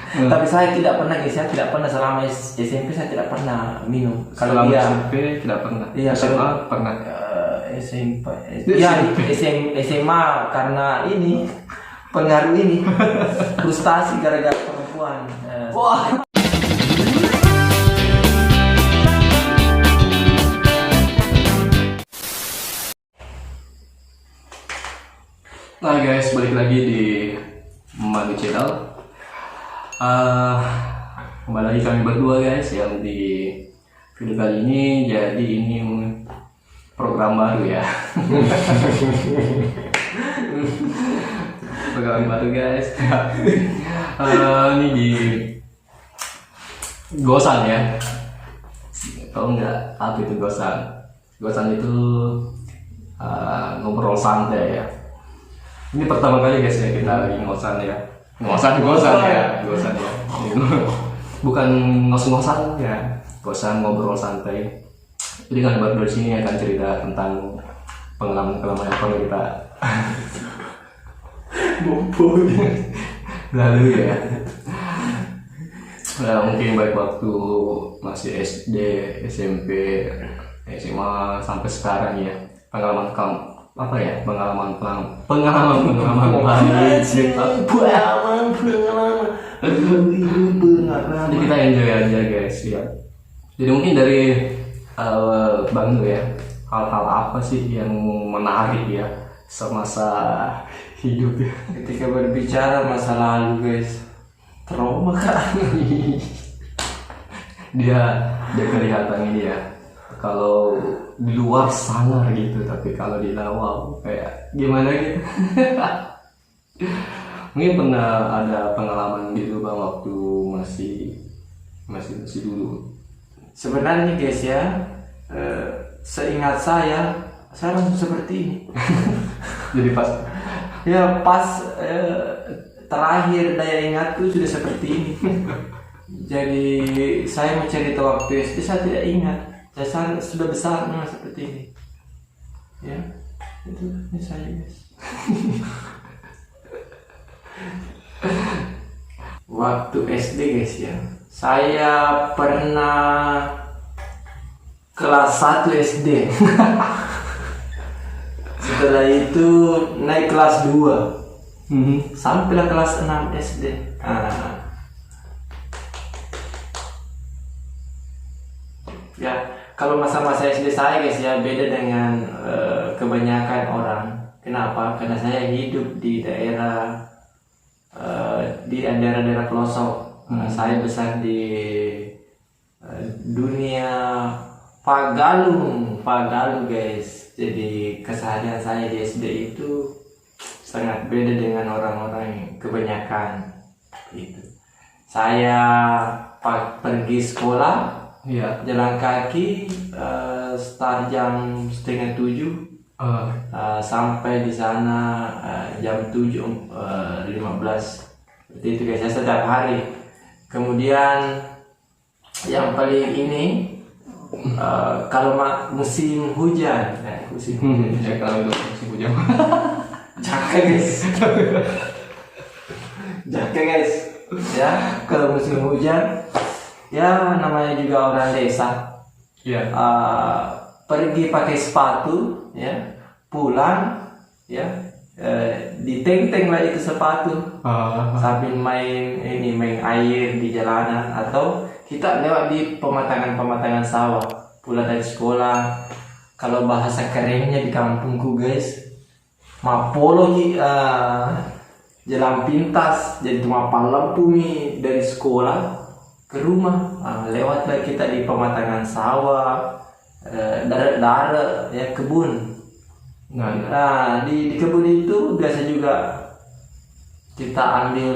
Tapi saya tidak pernah guys, saya tidak pernah selama SMP saya tidak pernah minum. Kalau selama dia SMP tidak pernah. Iya, SMA pernah. SMP. Iya, SMA karena ini pengaruh ini frustasi gara-gara perempuan. Wah. Nah guys, balik lagi di Madu Channel. Kembali lagi kami berdua guys yang di video kali ini. Jadi ini program baru ya. Program baru guys. Ini di Gosan ya. Tahu nggak apa itu Gosan? Gosan itu ngobrol santai ya. Ini pertama kali guys ya kita lagi ngosan ya. Ngosan ya. Bukan ngos-ngosan ya. Gosan ngobrol santai. Jadi kan baru dari sini akan cerita tentang pengalaman yang pernah kita bobo lalu ya. Nah, mungkin baik waktu masih SD, SMP, SMA sampai sekarang ya. Pengalaman kamu apa ya, pengalaman jadi kita enjoy aja guys ya. Jadi mungkin dari Bang Nur ya, hal-hal apa sih yang menarik ya semasa hidup ya Ketika berbicara masa lalu guys, trauma kan. dia kelihatan ini ya, kalau di luar sangar gitu, tapi kalau di dalam kayak gimana gitu. Mungkin pernah ada pengalaman gitu Bang waktu masih dulu. Sebenarnya guys ya, seingat saya langsung seperti ini. Jadi pas terakhir daya ingatku sudah seperti ini. Jadi saya mencerita waktu SD saya tidak ingat. Saya sudah besar memang seperti ini. Ya, itu saya guys. Waktu SD guys ya, saya pernah kelas 1 SD. Setelah itu naik kelas 2, sampailah kelas 6 SD. Ya, kalau masa-masa SD saya guys ya beda dengan kebanyakan orang. Kenapa? Karena saya hidup di daerah daerah pelosok. Saya besar di dunia Pagalu guys. Jadi keseharian saya di SD itu sangat beda dengan orang-orang kebanyakan. Itu. Saya pergi sekolah. Iya. Jalan kaki start jam 6:30 sampai di sana jam 7:15. Seperti itu guys, saya setiap hari. Kemudian yang paling ini kalau musim hujan, Ya kalau itu musim hujan. Jaka guys. Ya, kalau musim hujan ya namanya juga orang desa. Iya. Pergi pakai sepatu ya, pulang ya, diteng-teng lah itu sepatu sambil main air di jalanan, atau kita lewat di pematangan sawah pulang dari sekolah. Kalau bahasa kerennya di kampungku guys, mapolo jalan pintas, jadi mapal lampu dari sekolah ke rumah. Lewatlah kita di pematangan sawah, darat ya, kebun. Nah di kebun itu biasa juga kita ambil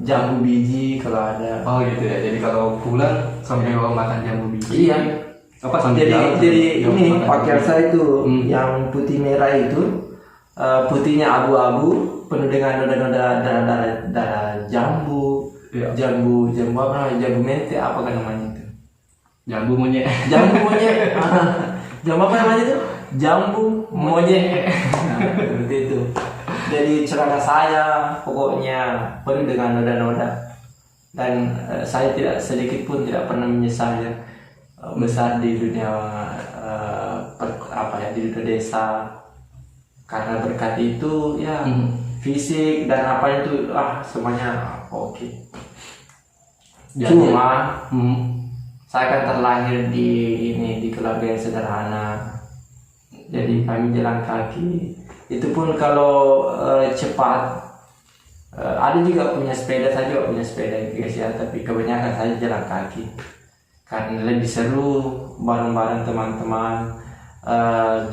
jambu biji kalau ada. Oh gitu ya, jadi kalau pulang sambil makan jambu biji. Iya. Apa sambil jadi ini pakaian saya itu yang putih merah itu, putihnya abu-abu penuh dengan noda-noda darah jambu. Iya. Jambu apa namanya? Jambu mente apa kan namanya itu? Jambu monyet. Jambu monyet. Jambu apa namanya itu? Jambu monyet. Seperti itu. Jadi celana saya pokoknya penuh dengan noda-noda. Dan saya tidak sedikit pun tidak pernah menyesal ya besar di dunia di dunia desa, karena berkat itu ya fisik dan apa itu semuanya oke. Cuma saya kan terlahir di keluarga yang sederhana, jadi kami jalan kaki itu pun kalau cepat. Ada juga punya sepeda, saya juga punya sepeda guys ya, tapi kebanyakan saya jalan kaki karena lebih seru bareng-bareng teman-teman,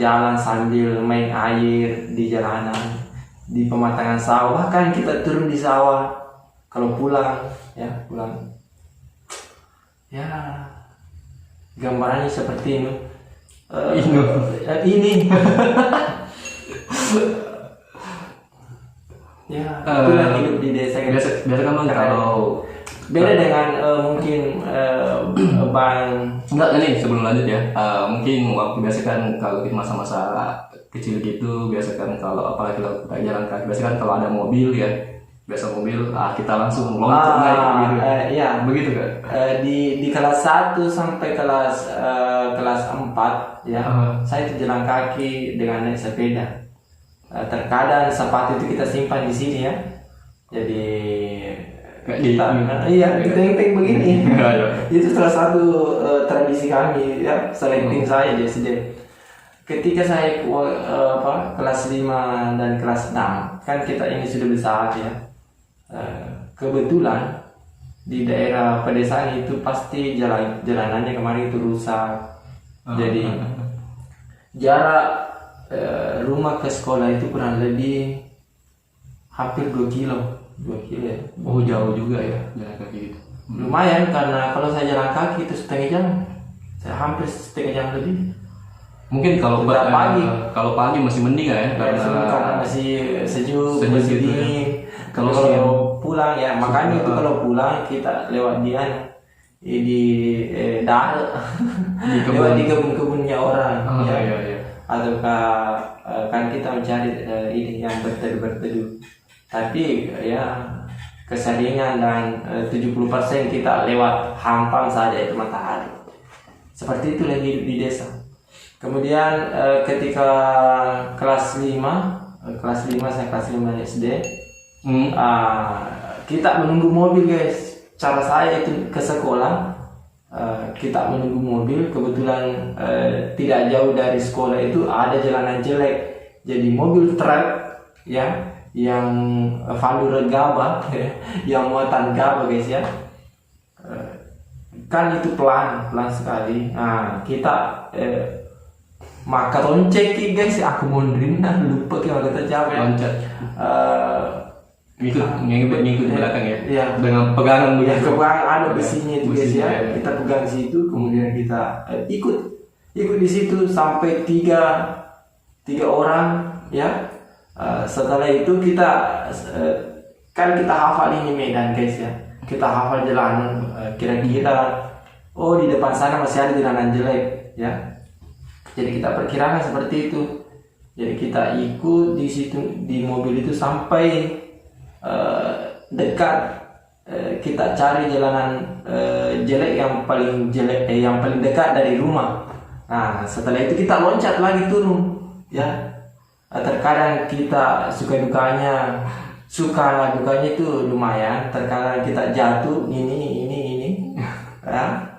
jalan sambil main air di jalanan, di pematangan sawah. Kan kita turun di sawah kalau pulang ya gambarannya seperti ini. Ini ya, itulah hidup di desa kan. Biasa kan kalau beda dengan mungkin bang. Enggak nih, sebelum lanjut ya, mungkin waktu biasa kan kalau di masa-masa kecil gitu, biasa kan kalau apalagi kalau kita jalan kaki, biasa kan kalau ada mobil ya, biasa mobil kita langsung loncat naik gitu. Iya, begitu kan? Di kelas 1 sampai kelas 4 ya, saya itu jalan kaki dengan naik sepeda. Terkadang sepatu itu kita simpan di sini ya, jadi kita teng-teng begini. Itu salah satu tradisi kami ya, selenting saya di SD. Ketika saya kelas 5 dan kelas 6 kan kita ini sudah besar ya, kebetulan di daerah pedesaan itu pasti jalanannya kemarin itu rusak. Jadi jarak rumah ke sekolah itu kurang lebih hampir 2 kilo ya. Oh, jauh juga ya jalan kaki gitu. Lumayan, karena kalau saya jalan kaki itu setengah jam, saya hampir setengah jam lebih. Mungkin kalau pagi masih mending ya, karena masih sejuk masih gitu dingin ya. Kalau pulang ya, makanya itu kalau pulang kita lewat lewat di kebun-kebunnya orang ya. Iya. Ataukah kan kita mencari ini yang berteduh. Tapi ya keseringan dan 70% kita lewat hampang saja itu matahari. Seperti itulah hidup di desa. Kemudian ketika kelas 5 saya kelas 5 SD, kita menunggu mobil guys. Cara saya itu ke sekolah, kita menunggu mobil. Kebetulan tidak jauh dari sekolah itu ada jalanan jelek, jadi mobil truk ya yang valur gabah ya, yang muatan gabah guys ya, kan itu pelan sekali. Kita maka lonceng guys, aku mundurin lupa kalau kita capek loncat, ngikut belakang ya. Iya. Dengan pegangan begitu. Kepegangan ada besinya itu guys ya. Kita pegang situ, kemudian kita ikut di situ sampai tiga orang ya. Setelah itu kita kan kita hafal ini medan guys ya. Kita hafal jalanan, kira-kira di depan sana masih ada jalanan jelek ya. Jadi kita perkirakan seperti itu. Jadi kita ikut di situ di mobil itu sampai dekat. Kita cari jalanan jelek yang paling dekat dari rumah. Nah, setelah itu kita loncat lagi turun ya. Terkadang kita suka dukanya itu lumayan. Terkadang kita jatuh ini ya.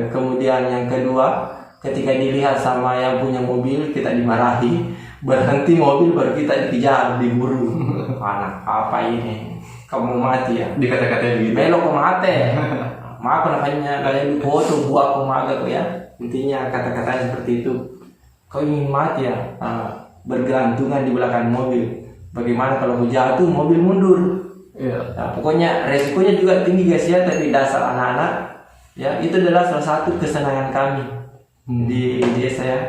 Kemudian yang kedua, ketika dilihat sama yang punya mobil kita dimarahi, berhenti mobil baru kita dikejar, diburu. Anak apa ini, kamu mati ya, dikata-katain gitu, belok ke mati. Maaf namanya kalian foto buat pemaga kok ya. Intinya kata-katanya seperti itu. Kau ingin mati ya, bergelantungan di belakang mobil. Bagaimana kalau mau jatuh mobil mundur? Iya. Nah, pokoknya resikonya juga tinggi guys ya. Tapi dasar anak-anak ya, itu adalah salah satu kesenangan kami di desa ya.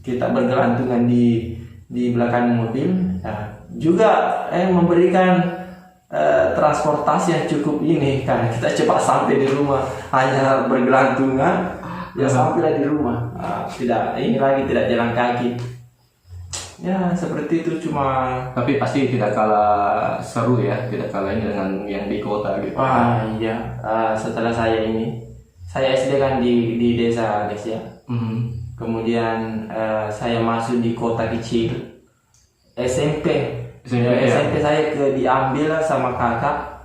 Kita bergelantungan di belakang mobil ya. Juga memberikan transportasi yang cukup ini, karena kita cepat sampai di rumah. Hanya bergelantungan ya sampailah di rumah. Tidak jalan kaki. Ya seperti itu, cuma Tapi pasti tidak kalah seru ya, tidak kalah ini dengan yang di kota gitu. wah iya. Setelah saya SD kan di desa guys ya. Mhm. Kemudian saya masuk di kota kecil. SMP SMP, ya. SMP saya diambil sama kakak.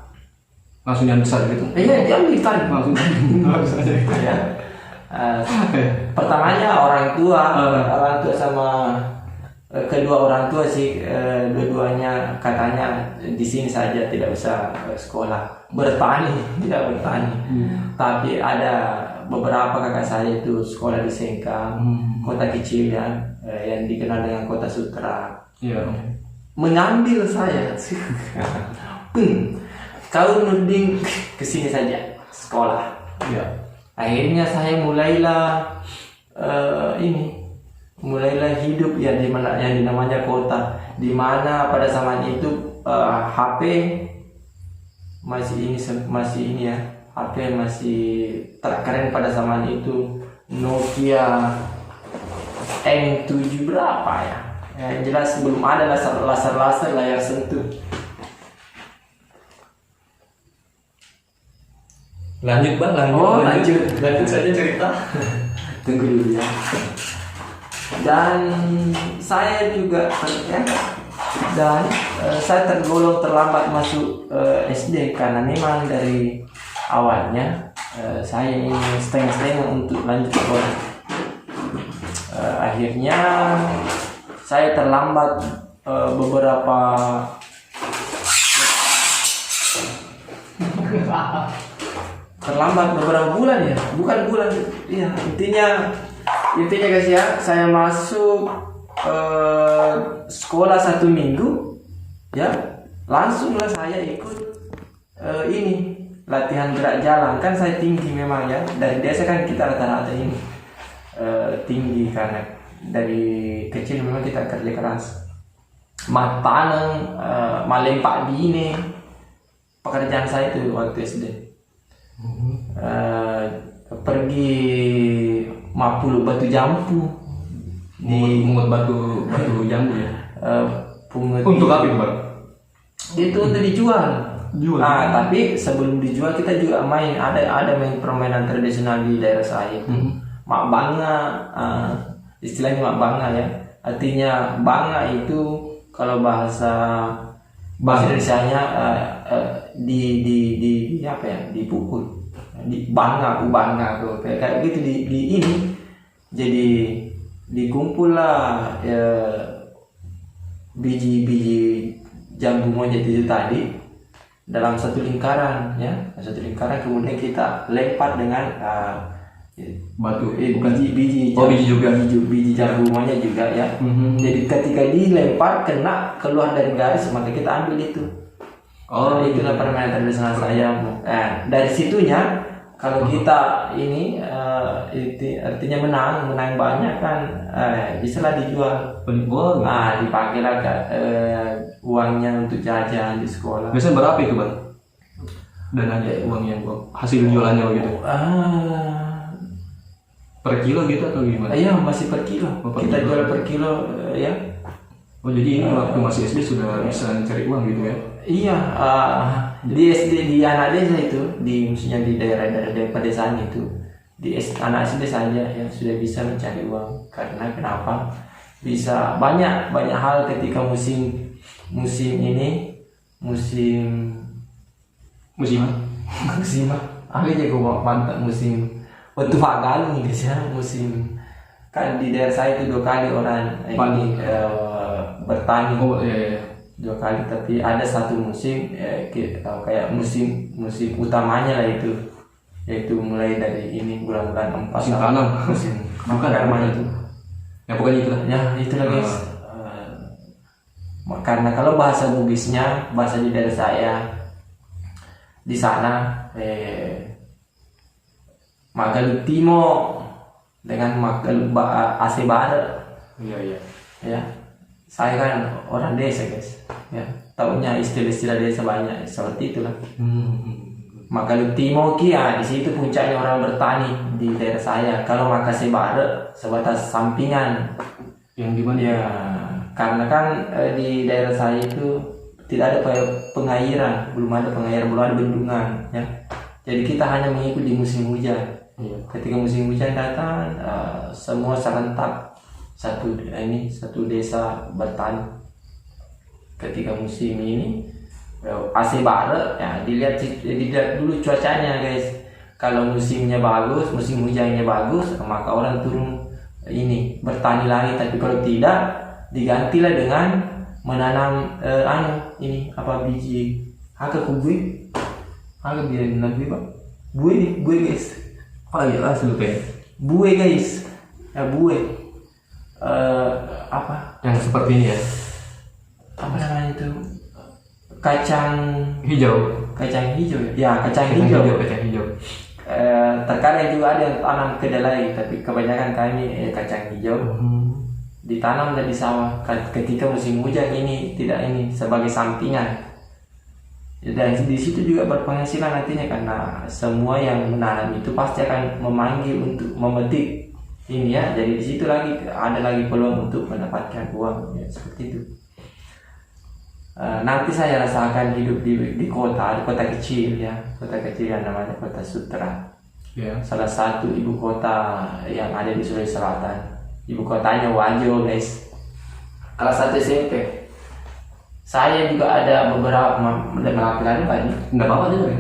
Langsung yang besar gitu. Iya diambil kan. Langsung Ya. Pertamanya orang tua sama kedua orang tua sih, dua-duanya katanya di sini saja, tidak usah sekolah, bertani, tidak bertani. Tapi ada beberapa kakak saya itu sekolah di Sengkang, kota kecil ya, yang dikenal dengan kota Sutra. Iya. Mengambil saya, kau Nurdin kesini saja sekolah. Iya. Akhirnya saya mulailah mulailah hidup ya di mana yang namanya kota, di mana pada zaman itu HP masih ini ya, HP masih terkeren pada zaman itu, Nokia N7 berapa ya, yang jelas belum ada laser layar sentuh. Lanjut bang, lanjut saja cerita. Tunggu dulu ya. Dan saya juga saya terlambat masuk SD karena memang dari awalnya saya ingin setengah-setengah untuk lanjut sekolah. Akhirnya saya terlambat beberapa bulan ya, bukan bulan ya, intinya guys ya, saya masuk sekolah 1 minggu ya, langsunglah saya ikut ini latihan gerak jalan. Kan saya tinggi memang ya, dari desa kan kita rata-rata ini tinggi karena dari kecil memang kita kerja keras, mat taneng, malempak bine, pekerjaan saya itu waktu SD. Pergi Mapulu Batu Jambu Mungut batu jambu ya. pungut Untuk apa itu bang? itu untuk dijual. Jual. Tapi sebelum dijual kita juga main, ada main permainan tradisional di daerah saya. Mak banga, istilahnya mak banga ya, artinya banga itu kalau bahasa Indonesianya di apa ya, dipukul, di banga tuh kayak gitu di ini. Jadi dikumpul lah biji-biji jambu monyet itu tadi dalam satu lingkaran ya, kemudian kita lempar dengan Batu. biji biji jambu monyet juga ya. Jadi ketika dilempar kena keluar dari garis, maka kita ambil itu. Itulah permainan tradisional saya. Dari situnya kalau kita ini itu artinya menang banyak kan, bisalah dijual. Dipakailah uangnya untuk jajan di sekolah. Biasanya berapa itu bang? Dan aja uangnya hasil jualannya gitu. Per kilo gitu atau gimana? Iya, masih per kilo. Kita jual per kilo ya. Oh jadi ini waktu masih SD sudah bisa cari uang gitu ya? Iya, di SD di anak desa itu, maksudnya di daerah-daerah pedesaan itu, anak SD saja yang sudah bisa mencari uang. Karena kenapa? Bisa banyak hal ketika musim aku jago mantap musim waktu pagal nih guys ya, musim kan di daerah saya itu 2 kali orang ini bertani. Iya. 2 kali, tapi ada satu musim kayak musim utamanya lah itu, yaitu mulai dari ini bulan-bulan 4 musim tanam. musim Bukan namanya itu ya, pokoknya itulah ya, itulah guys. Karena kalau bahasa Bugisnya, bahasa di daerah saya di sana Magalu Timo dengan Magalu AC Barat. Iya. Ya, saya kan orang desa guys ya, taunya istilah-istilah desa banyak seperti itulah. Magalu Timo di situ puncaknya orang bertani di daerah saya. Kalau Makasih Barat sebatas sampingan. Yang di mana Ya, karena kan di daerah saya itu tidak ada pengairan, belum ada bendungan ya. Jadi kita hanya mengikuti musim hujan. Ketika musim hujan datang, semua serentak satu desa bertani. Ketika musim ini AC bare, ya dilihat dulu cuacanya guys. Kalau musimnya bagus, musim hujannya bagus, maka orang turun bertani lagi. Tapi kalau tidak, digantilah dengan menanam biji kubui, biar nanti pak, buih guys. Apa lagi lah sebutnya? Buih guys, buih. Yang seperti ini ya? Apa namanya itu? Kacang hijau ya. Kacang hijau. Terkadang juga ada yang tanam kedelai, tapi kebanyakan kami kacang hijau ditanam di sawah. Ketika musim hujan ini tidak sebagai sampingan, dan di situ juga berpenghasilan nantinya, karena semua yang menanam itu pasti akan memanggil untuk memetik jadi di situ ada lagi peluang untuk mendapatkan uang ya, seperti itu. Nanti saya rasakan hidup di kota kecil ya, kota kecil yang namanya Kota Sutra. Salah satu ibu kota yang ada di Sulawesi Selatan. Ibu kotanya Wajo guys. Kelas 1 SMP. Saya juga ada beberapa melapilkan tadi. Tidak apa-apa juga ya.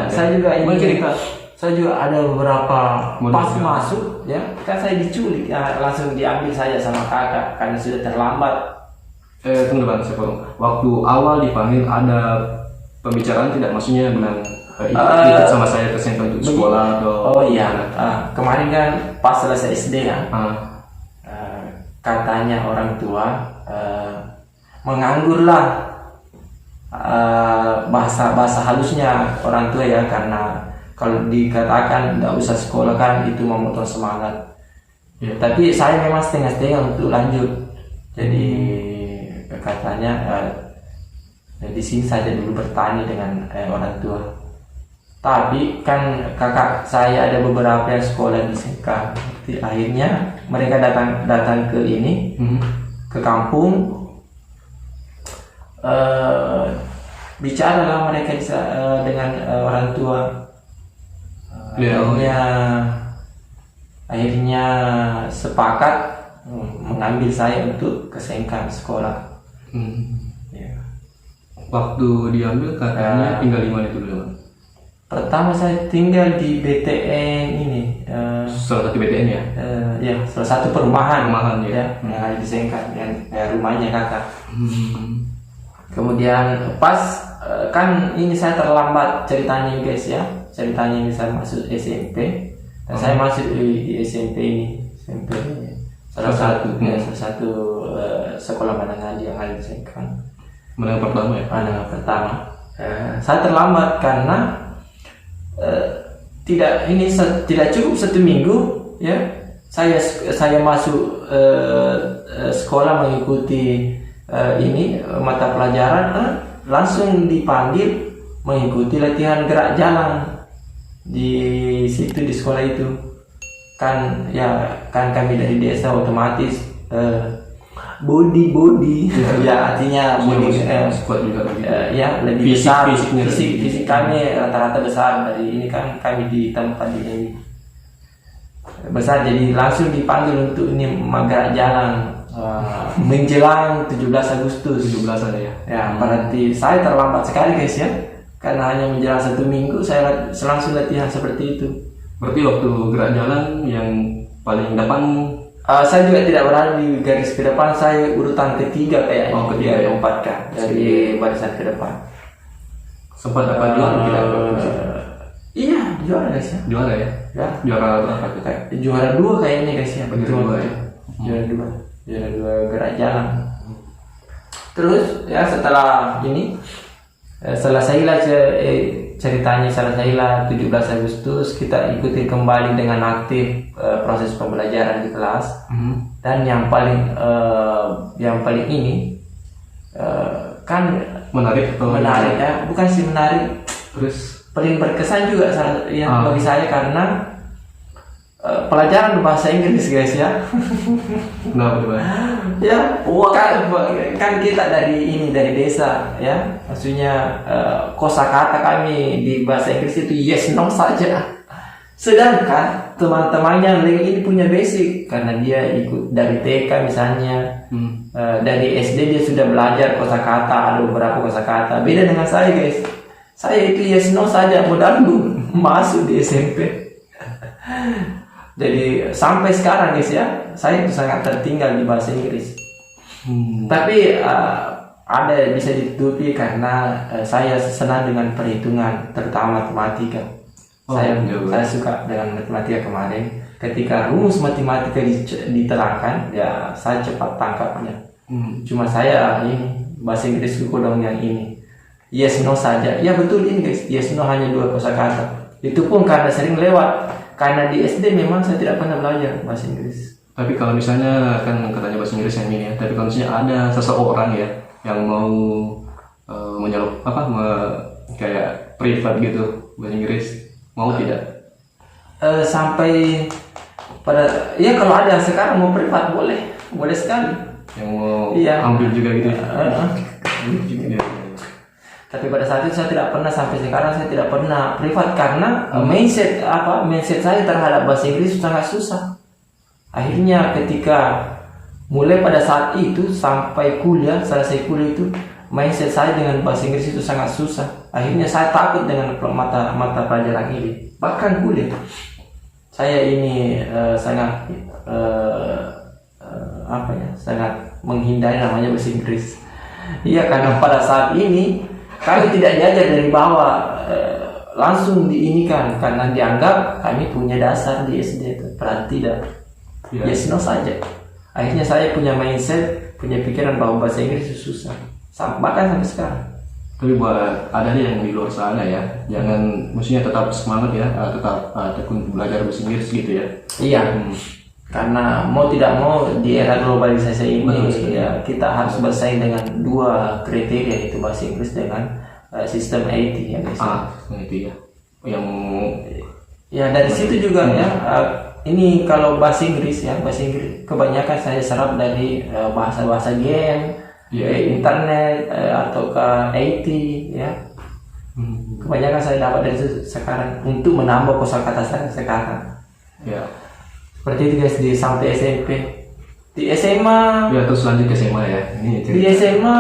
Saya juga saya juga ada beberapa pas masuk ya, kan saya diculik ya, langsung diambil saya sama kakak karena sudah terlambat. Tunggu bang, waktu awal dipanggil ada pembicaraan tidak, maksudnya dengan ikut sama saya ke sentra untuk sekolah atau? Oh iya, kemarin kan pas selesai SD ya, katanya orang tua menganggurlah, bahasa halusnya orang tua ya, karena kalau dikatakan tidak usah sekolah kan itu memotong semangat. Tapi saya memang setengah-setengah untuk lanjut, jadi katanya di sini saja dulu bertani dengan orang tua. Tapi kan kakak saya ada beberapa yang sekolah di Seka. Akhirnya mereka datang ke ke kampung. Bicaralah mereka dengan orang tua. Akhirnya sepakat mengambil saya untuk ke Sengkang sekolah. Waktu diambil katanya tinggal di mana itu dulu? Pertama saya tinggal di BTN salah satu BTN ya? Ya, salah satu perumahan ya. Yang ada di Sengkang, rumahnya kakak. Kemudian pas kan saya terlambat ceritanya guys ya. Ceritanya saya masuk SMP. Dan saya masuk di SMP SMP salah satu sekolah menengah yang ada di Sengkang. Menengah pertama ya? Menengah pertama. Saya terlambat karena tidak cukup 1 minggu ya. Saya masuk sekolah mengikuti mata pelajaran, langsung dipanggil mengikuti latihan gerak jalan di situ, di sekolah itu. Kan kami dari desa, otomatis body ya, artinya body squad juga ya lebih besar, fisik gitu. kami rata-rata besar. Dari ini kan kami di tempat ini besar, jadi langsung dipanggil untuk gerak jalan menjelang 17 Agustus. 17-an ya? Ya, berarti saya terlambat sekali guys ya, karena hanya menjelang 1 minggu saya langsung latihan seperti itu. Berarti waktu gerak jalan yang paling depan? Saya juga tidak berada di garis ke depan, saya urutan ketiga kayaknya. Ketiga ya? 4 kan dari barisan ke depan. Sempat dapat juara tidak? Iya, juara guys ya. Juara ya? Juara berapa tuh? Juara 2 kayaknya guys ya. Juara 2 ya? Juara 2 gerak jalan. Terus ya setelah selesailah ceritanya, selesailah 17 Agustus, kita ikuti kembali dengan aktif proses pembelajaran di kelas. Dan yang paling kan menarik ya, bukan sih menarik, terus paling berkesan juga bagi saya, karena pelajaran bahasa Inggris guys ya. Kenapa tuh, Bang? Ya, kan kita dari desa ya. Maksudnya kosakata kami di bahasa Inggris itu yes no saja. Sedangkan teman-temannya yang ini punya basic karena dia ikut dari TK misalnya. Dari SD dia sudah belajar kosakata, ada beberapa kosakata. Beda dengan saya guys. Saya itu yes no saja modal masuk di SMP. Jadi sampai sekarang guys ya, saya itu sangat tertinggal di bahasa Inggris. Tapi ada bisa ditutupi karena saya senang dengan perhitungan, terutama matematika. Saya suka dengan matematika kemarin. Ketika rumus matematika diterangkan, ya saya cepat tangkapnya. Cuma saya ini bahasa Inggris kurang yang ini. Yes no saja. Ya betul ini guys. Yes no hanya 2 kosakata. Itu pun karena sering lewat. Karena di SD memang saya tidak pernah belajar bahasa Inggris. Tapi kalau misalnya kan katanya bahasa Inggris yang ini ya. Tapi kalau misalnya ada seseorang ya yang mau kayak privat gitu bahasa Inggris, mau tidak? Sampai pada ya kalau ada sekarang mau privat boleh sekali. Yang mau ambil juga gitu. Tapi pada saat itu saya tidak pernah, sampai sekarang saya tidak pernah privat karena mindset saya terhadap bahasa Inggris sangat susah. Akhirnya ketika mulai pada saat itu sampai selesai kuliah itu mindset saya dengan bahasa Inggris itu sangat susah. Akhirnya saya takut dengan mata pelajaran ini. Bahkan kuliah saya ini sangat sangat menghindari namanya bahasa Inggris. Iya, karena pada saat ini kami tidak diajar dari bawah, langsung diinikan karena dianggap kami punya dasar di SD itu. Berarti tidak yes no saja. Akhirnya saya punya mindset, punya pikiran bahwa bahasa Inggris itu susah. Bahkan sampai sekarang. Tapi buat ada yang di luar sana ya, jangan maksudnya tetap semangat ya, tetap tekun belajar bahasa Inggris gitu ya. Iya. Karena mau tidak mau di era globalisasi ini ya, kita harus bersaing dengan 2 kriteria, itu bahasa Inggris dengan sistem IT ya guys. Itu ya. Yang dari situ juga ya. Ini kalau bahasa Inggris kebanyakan saya serap dari bahasa-bahasa game, internet atau ke IT ya. Kebanyakan saya dapat dari situ sekarang untuk menambah kosakata saya sekarang. Ya. Seperti itu guys, sampai SMP. Di SMA ya, terus lanjut ke SMA ya. Di SMA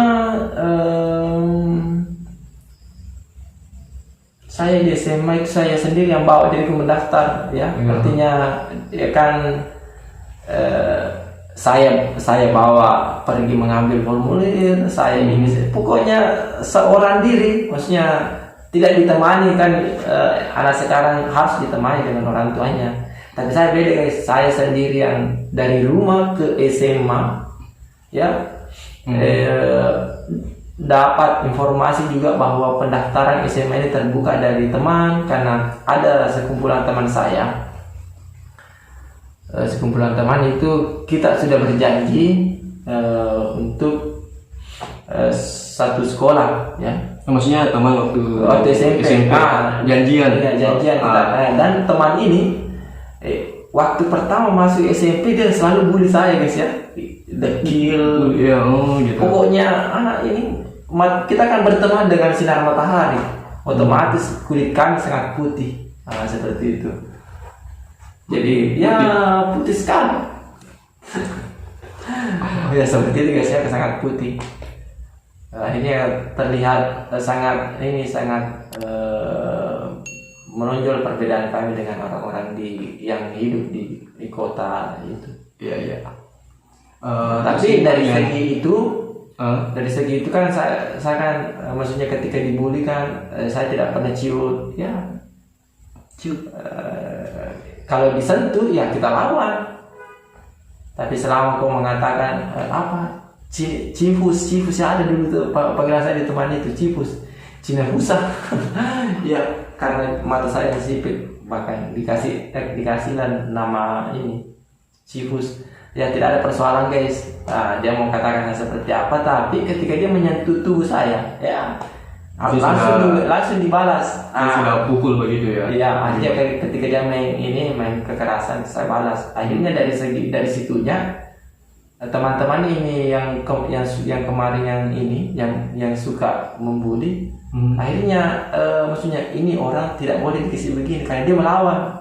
saya di SMA itu saya sendiri yang bawa diriku mendaftar ya. Artinya ya kan saya bawa pergi mengambil formulir, saya ini pokoknya seorang diri, maksudnya tidak ditemani kan. Anak sekarang harus ditemani dengan orang tuanya. Tapi saya beda guys, saya sendirian dari rumah ke SMA ya. Dapat informasi juga bahwa pendaftaran SMA ini terbuka dari teman, karena ada sekumpulan teman saya. Sekumpulan teman itu kita sudah berjanji untuk satu sekolah ya. Maksudnya teman waktu SMP. Janjian. Dan teman ini waktu pertama masuk SMP dia selalu bully saya guys ya, dekil gitu. Pokoknya ini kita kan berteman dengan sinar matahari, otomatis kulit kami sangat putih, seperti itu. Jadi putih sekali. Ya seperti itu guys ya, sangat putih. Akhirnya terlihat sangat menonjol perbedaan kami dengan orang-orang yang hidup di kota itu. Iya. Tapi dari segi itu kan saya kan maksudnya ketika dibully kan saya tidak pernah ciut ya. Kalau disentuh ya kita lawan. Tapi selama kau mengatakan cifus yang ada dulu tuh panggilan saya di teman itu cifus, Cina Rusa. Ya karena mata saya disipit, bahkan dikasihlah nama ini cifus. Ya tidak ada persoalan guys. Dia mau katakan seperti apa, tapi ketika dia menyentuh tubuh saya ya langsung dibalas. Sudah pukul begitu ya. Iya, akhirnya ketika dia main kekerasan, saya balas. Akhirnya dari situnya teman-teman ini yang kemarin yang suka membuli, akhirnya maksudnya ini orang tidak boleh dikasih begini karena dia melawan.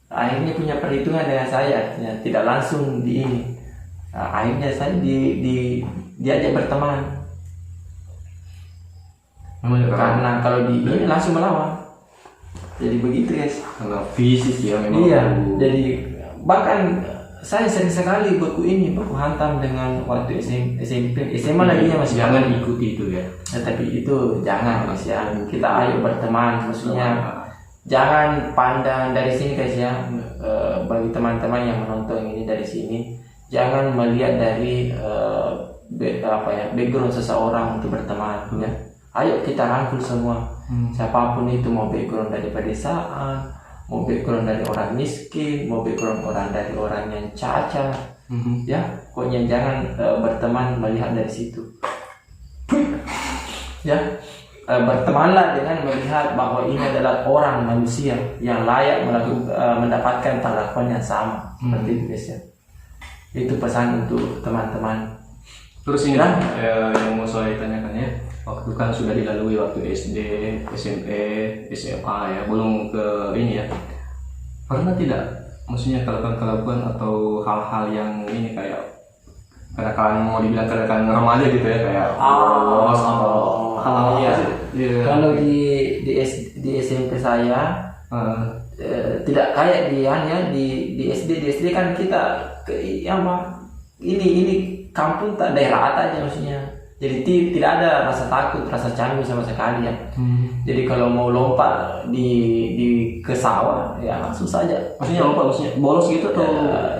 Akhirnya punya perhitungan dengan saya, ya, tidak langsung di ini. Akhirnya saya diajak berteman. Karena kalau di ini langsung melawan. Jadi begitu guys. Karena fisik ya memang. Iya. Jadi bahkan saya sering sekali baku hantam dengan waktu SMP, SMA lagi ya masih. Jangan ikuti itu ya. Tapi itu jangan mas ya. Kita ayo berteman, maksudnya jangan pandang dari sini guys ya. Bagi teman-teman yang menonton ini dari sini, jangan melihat dari background seseorang untuk berteman ya. Ayo kita rangkul semua, siapapun itu, mau background dari pedesaan, mau background dari orang miskin, mau background dari orang yang cacat, ya pokoknya jangan berteman melihat dari situ, ya bertemanlah dengan melihat bahwa ini adalah orang manusia yang layak mendapatkan perlakuan yang sama, seperti itu guys ya. Itu pesan untuk teman-teman. Terus ini yang mau saya tanyakan ya. Waktu kan sudah dilalui waktu SD, SMP, SMA ya, belum ke ini ya. Pernah tidak, maksudnya kelakuan atau hal-hal yang ini kayak kadang-kadang mau dibilang kadang-kadang remaja gitu ya, kayak bolos atau hal-hal iya. Yeah. Kalau di SMP saya tidak kayak di SD kan kita ini kampung tak daerah aja maksudnya. Jadi tidak ada rasa takut, rasa canggung sama sekali ya. Jadi kalau mau lompat ke sawah ya langsung saja. Maksudnya lompat, maksudnya bolos gitu atau?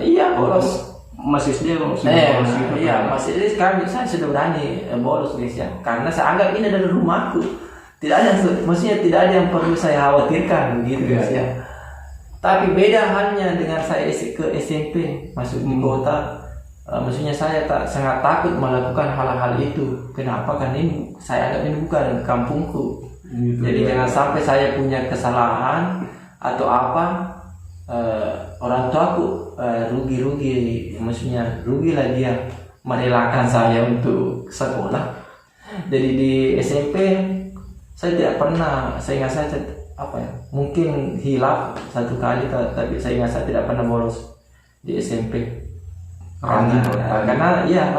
Iya bolos. Masih SD maksudnya bolos gitu. Iya masih SD sekarang saya sudah berani bolos guys ya. Karena saya anggap ini adalah rumahku. Maksudnya tidak ada yang perlu saya khawatirkan gitu guys ya. Tapi beda halnya dengan saya ke SMP masuk di kota. Maksudnya saya sangat takut melakukan hal-hal itu. Kenapa? Karena ini saya anggap ini bukan kampungku. Gitu, jadi ya. Jangan sampai saya punya kesalahan atau apa, orang tuaku rugi, maksudnya rugilah dia merelakan saya untuk sekolah. Jadi di SMP saya tidak pernah, saya ingat saya mungkin hilaf satu kali, tapi saya ingat saya tidak pernah bolos di SMP. Karena ya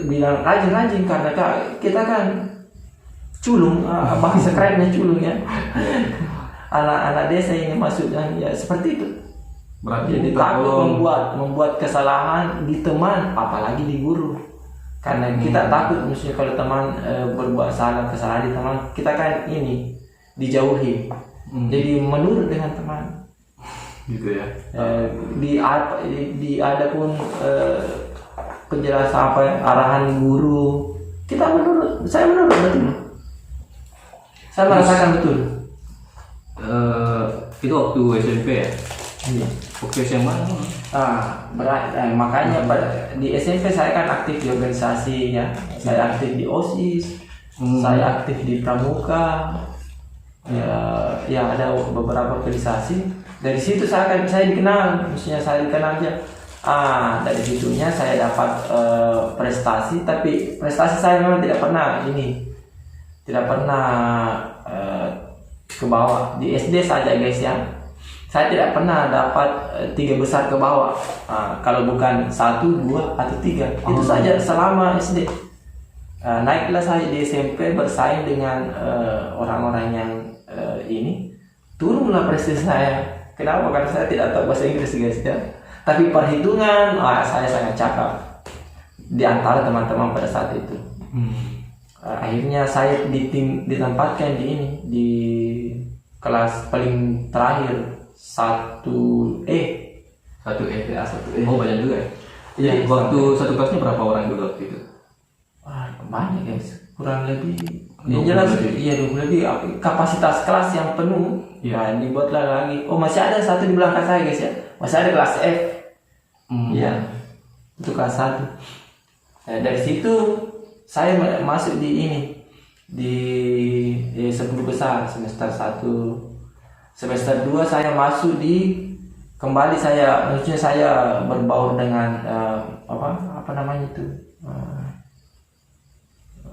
bilang rajin karena kita kan culung, bahasa kerennya culung ya. Anak-anak desa ini maksudnya ya seperti itu. Jadi takut membuat kesalahan di teman, apalagi di guru. Karena kita takut misalnya kalau teman berbuat kesalahan di teman, kita kan ini dijauhi. Jadi menurut dengan teman. Gitu ya. Ada pun penjelasan arahan guru, saya menurut betul. Saya merasakan betul. Itu waktu SMP ya. Iya. Waktu SMA. Makanya di SMP saya kan aktif di organisasi ya. Saya aktif di OSIS, saya aktif di Pramuka. Ya ada beberapa organisasi. Dari situ saya dikenal, maksudnya saya dikenal aja. Dari situnya saya dapat prestasi, tapi prestasi saya memang tidak pernah ke bawah. Di SD saja guys ya, saya tidak pernah dapat 3 besar ke bawah. Kalau bukan 1, 2 atau 3, itu saja selama SD. Naiklah saya di SMP bersaing dengan orang-orang yang turunlah prestasi saya. Kenapa? Karena saya tidak tahu bahasa Inggris guys ya. Tapi perhitungan, saya sangat cakap di antara teman-teman pada saat itu. Akhirnya saya ditempatkan di kelas paling terakhir 1E. 1E ya, 1E. Oh banyak juga ya. Jadi waktu satu kelasnya berapa orang dulu waktu itu? Banyak guys, kurang lebih. Yang jelas iya 20 lebih. Kapasitas kelas yang penuh. Ya dibuatlah lagi. Masih ada satu di belakang saya guys ya. Masih ada kelas F. Iya. Itu kelas 1. Dari situ saya masuk di di 10 besar semester 1. Semester 2 saya masuk di kembali saya maksudnya saya berbaur dengan apa namanya itu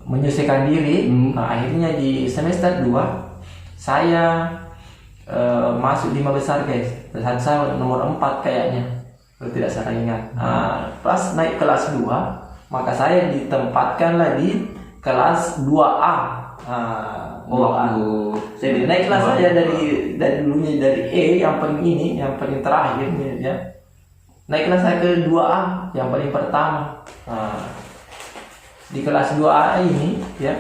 menyesuaikan diri. Akhirnya di semester 2 saya masuk 5 besar guys. Saat saya nomor 4 kayaknya kalau tidak salah ingat. Pas naik kelas 2 maka saya ditempatkanlah di kelas 2A. 2A. Jadi naik kelas saya dari dulunya dari E yang paling terakhir ya. Naik kelas saya ke 2A yang paling pertama. Di kelas 2A ini ya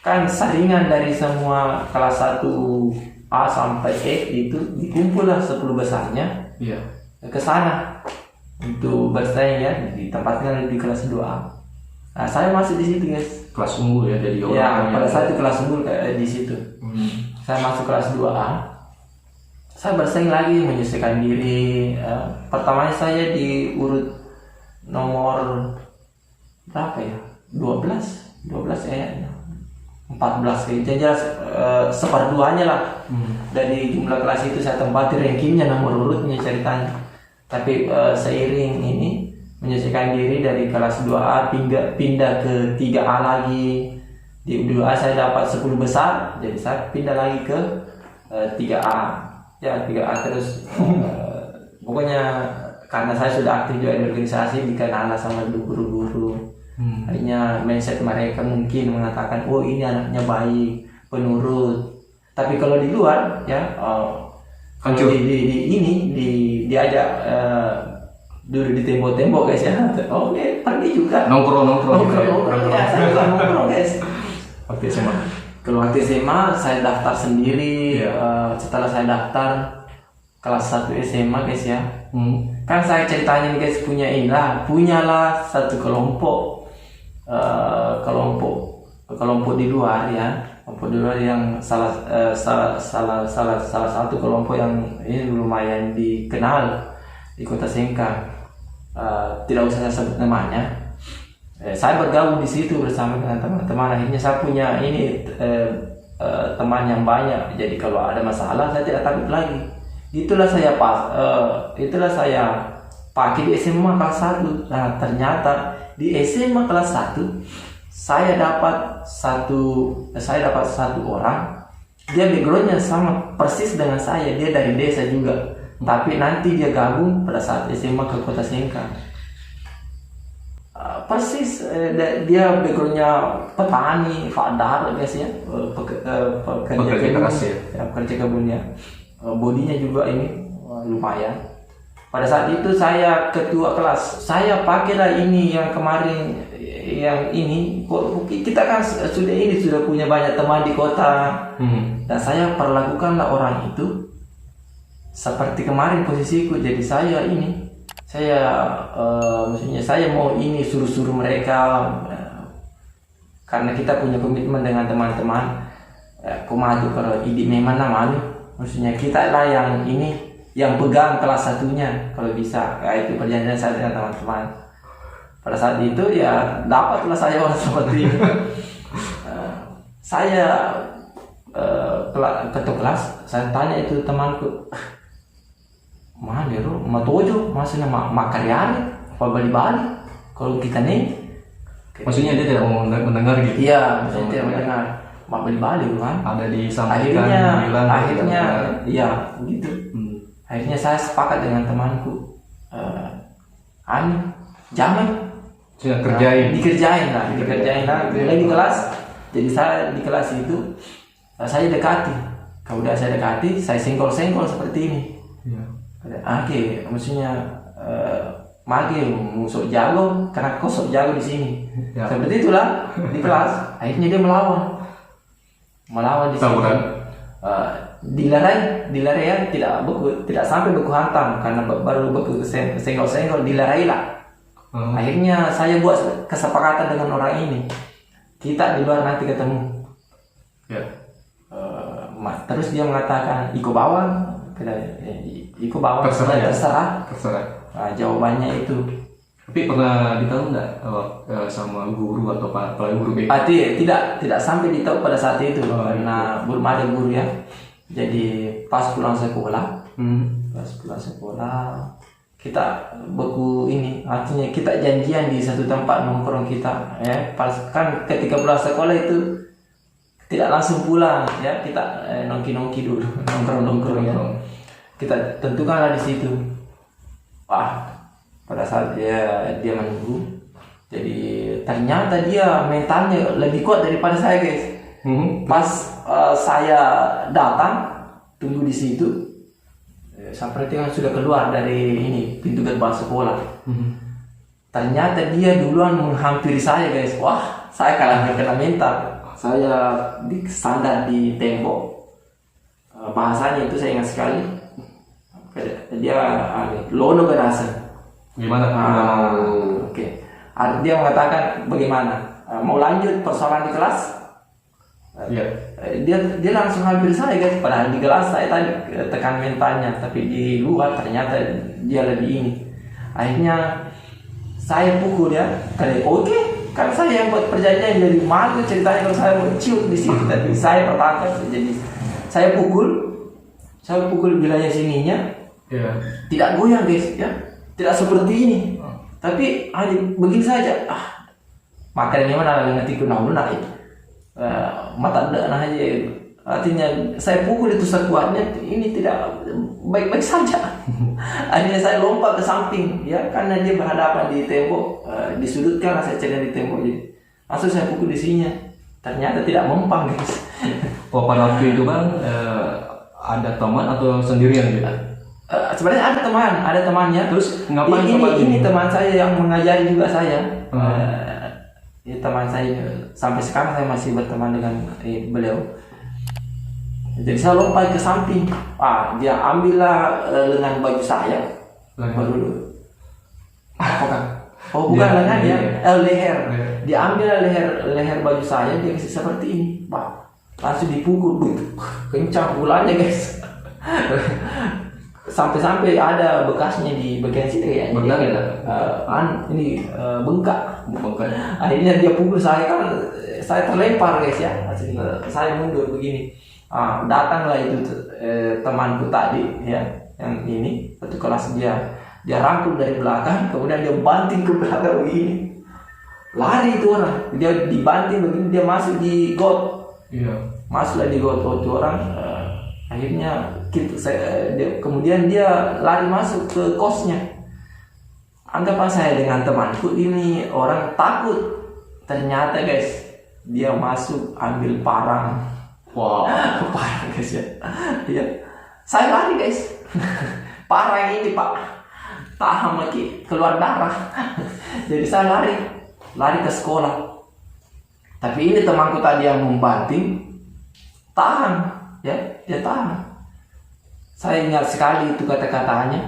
kan saringan dari semua kelas 1A sampai E itu dikumpullah 10 besarnya. Iya. Ke sana untuk bersaing ya, ditempatkan di kelas 2A. Nah, saya masuk di situ guys. Kelas unggul ya jadi orang. Ya, pada saat itu kelas unggul di situ. Saya masuk kelas 2A. Saya bersaing lagi menyesuaikan diri. Pertamanya saya di urut nomor berapa ya? 12 kayaknya. 14 kayaknya. Jelas seperduanya lah. Dari jumlah kelas itu saya tempati rankingnya nomor urutnya ceritanya. Tapi seiring ini menyesuaikan diri dari kelas 2A pindah ke 3A lagi. Di 2A saya dapat 10 besar, jadi saya pindah lagi ke 3A. Ya 3A terus pokoknya karena saya sudah aktif juga di organisasi, dikenal sama guru-guru. Akhirnya mindset mereka mungkin mengatakan, oh ini anaknya baik, penurut. Tapi kalau di luar ya kalau diajak duduk di tembok-tembok guys ya. Oke, pergi juga. Nongkrong Ya, saya juga nongkrong guys. Waktu SMA. Kalau waktu SMA saya daftar sendiri. Setelah saya daftar kelas 1 SMA guys ya. Kan saya ceritanya guys punyalah satu kelompok di luar ya. Kelompok di luar yang salah satu kelompok yang ini lumayan dikenal di Kota Sengkang. Tidak usah saya sebut namanya. Saya bergabung di situ bersama dengan teman-teman. Akhirnya saya punya teman yang banyak. Jadi kalau ada masalah saya tidak takut lagi. Itulah saya pakai di SMA kelas 1. Nah, ternyata di SMA kelas 1 saya dapat satu orang. Dia backgroundnya sama persis dengan saya. Dia dari desa juga. Tapi nanti dia gabung pada saat SMA ke Kota Sengkang. Persis dia backgroundnya petani, fadar guys ya, pekerja kebun ya. Bodinya juga ini lumayan. Pada saat itu saya ketua kelas. Saya pakailah ini yang kemarin yang ini. Kita kan sudah punya banyak teman di kota. Dan saya perlakukanlah orang itu seperti kemarin posisiku. Jadi saya maksudnya saya mau ini suruh mereka karena kita punya komitmen dengan teman-teman. Kumatu kalau idi memang namanya, maksudnya kita lah yang pegang kelas 1-nya kalau bisa. Itu perjanjian saya dengan teman-teman. Pada saat itu ya dapatlah saya orang seperti ini. Saya ketua kelas, saya tanya itu temanku, mana bro, matojo, maksudnya makaryani, apa bali-bali, kalau kita nih. Maksudnya dia tidak mau mendengar gitu? Iya, maksudnya tidak mendengar, mak bali-bali kan. Ada disampaikan, akhirnya, iya gitu. Akhirnya saya sepakat dengan temanku, jangan dikerjain lah. Mulai di kelas, jadi saya di kelas itu saya dekati. Kalau udah saya dekati, saya senggol-senggol seperti ini. Oke, maksudnya mage musuh jago karena kau sok jago di sini. Ya. Seperti itulah di kelas. Akhirnya dia melawan di sini. Dilarai ya, tidak sampai beku hantam karena baru beku senggol-senggol, dilarai lah. Akhirnya saya buat kesepakatan dengan orang ini. Kita di luar nanti ketemu. Ya. Terus dia mengatakan ikut bawang. Terserah. Nah, jawabannya itu Tapi pernah ditahu nggak sama guru atau apalagi guru BK? Tidak sampai ditahu pada saat itu karena belum ada guru ya. Jadi pas pulang sekolah, kita beku ini, artinya kita janjian di satu tempat nongkrong kita ya. Pas kan ketika pulang sekolah itu tidak langsung pulang ya, kita nongki dulu, nongkrong ya. Kita tentukanlah di situ. Pada saat dia menunggu, jadi ternyata dia mentalnya lebih kuat daripada saya guys. Pas saya datang tunggu di situ, seperti kan sudah keluar dari ini pintu gerbang sekolah. Ternyata dia duluan menghampiri saya guys. Wah, saya kalah kena mental. Saya disandar di tembok. Bahasanya itu saya ingat sekali. Dia lono berasa. Gimana? Oke. Dia mengatakan bagaimana? Mau lanjut persoalan di kelas? Iya. Dia langsung hampir saya guys. Padahal di kelas saya tadi tekan mentalnya, tapi di luar ternyata dia lebih ini. Akhirnya saya pukul ya. Oke, kan saya yang buat perjanjian, dari mana ceritanya kalau saya mau ciut di situ, tapi saya pertahankan. Jadi saya pukul wilayah sininya. Iya. Tidak goyang guys ya. Tidak seperti ini, tapi hanya begini saja. Makanya mana nanti kena itu mata anda aja. Artinya saya pukul itu sekuatnya, ini tidak baik-baik saja. Akhirnya saya lompat ke samping ya, karena dia berhadapan di tembok, disudutkan saya cedera di tembok. Jadi langsung saya pukul di sininya, ternyata tidak mempan guys. Pada waktu itu Bang ada teman atau sendirian gitu? Sebenarnya ada temannya. Terus ngapain ini teman saya yang mengajari juga saya. Ini teman saya, sampai sekarang saya masih berteman dengan beliau. Jadi saya lompat ke samping. Dia ambillah lengan baju saya. Baru bukan lengan ya, leher. Dia ambillah leher baju saya, dia kasih seperti ini. Langsung dipukul, kencang pukulannya guys. Sampai ada bekasnya di bagian sini ya. Benar ya? Bengkak. Akhirnya dia pukul saya, kan saya terlempar guys ya. Saya mundur begini. Datanglah itu temanku tadi ya, yang ini satu kelas dia rangkul dari belakang, kemudian dia banting ke belakang begini. Lari itu orang, dia dibanting begini, dia masuk di got. Iya. Masuklah di got itu orang. Akhirnya kemudian dia lari masuk ke kosnya. Anggapan saya dengan temanku ini orang takut. Ternyata guys, dia masuk ambil parang. Wow. Parang guys ya. Iya. Saya lari guys. Parang ini Pak, tahan lagi keluar darah. Jadi saya lari ke sekolah. Tapi ini temanku tadi yang membanting tahan. Ya, dia tahan. Saya ingat sekali itu kata-katanya.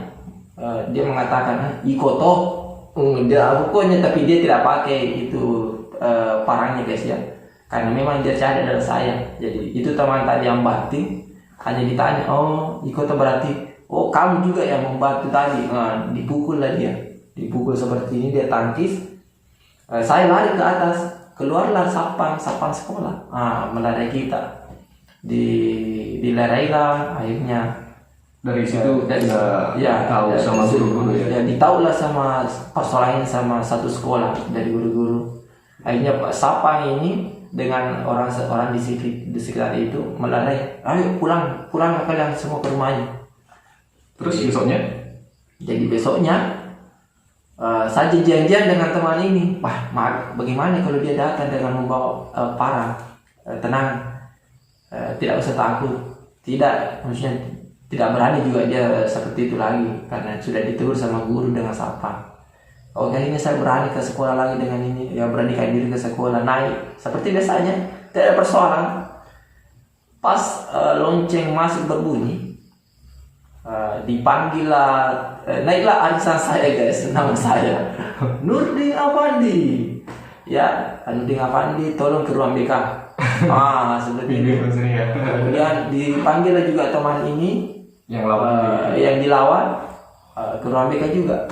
Dia mengatakan ikoto. Dia pokoknya, tapi dia tidak pakai itu parangnya guys ya. Karena memang dia cari adalah saya. Jadi itu teman tadi yang banting. Hanya ditanya, ikoto berarti kamu juga yang membantu tadi. Dipukul lah dia. Dipukul seperti ini, dia tangkis. Saya lari ke atas. Keluarlah sapang sekolah. Melarikan kita. Dilarailah akhirnya dari situ tahu sama guru-guru ya. Ditahulah sama persoalannya sama satu sekolah dari guru-guru. Akhirnya Pak Sapang ini dengan orang di sekitar itu melarai, ayo pulang kalian semua ke rumahnya. Terus besoknya? Jadi besoknya saya janjian dengan teman ini. Bagaimana kalau dia datang dengan membawa parang? Tenang. Tidak usah takut, maksudnya tidak berani juga dia seperti itu lagi karena sudah ditegur sama guru dengan Sapang. Ini saya berani ke sekolah lagi dengan ini, ya beranikan diri ke sekolah, naik seperti biasanya, tidak ada persoalan. Pas lonceng masuk berbunyi, dipanggillah, naiklah arisan saya guys, nama saya Nurdin Afandi. Ya, Nurdin Afandi, tolong ke ruang BK. Seperti ini. Kemudian dipanggil juga teman ini yang lawan yang dilawan ke ruang BK juga.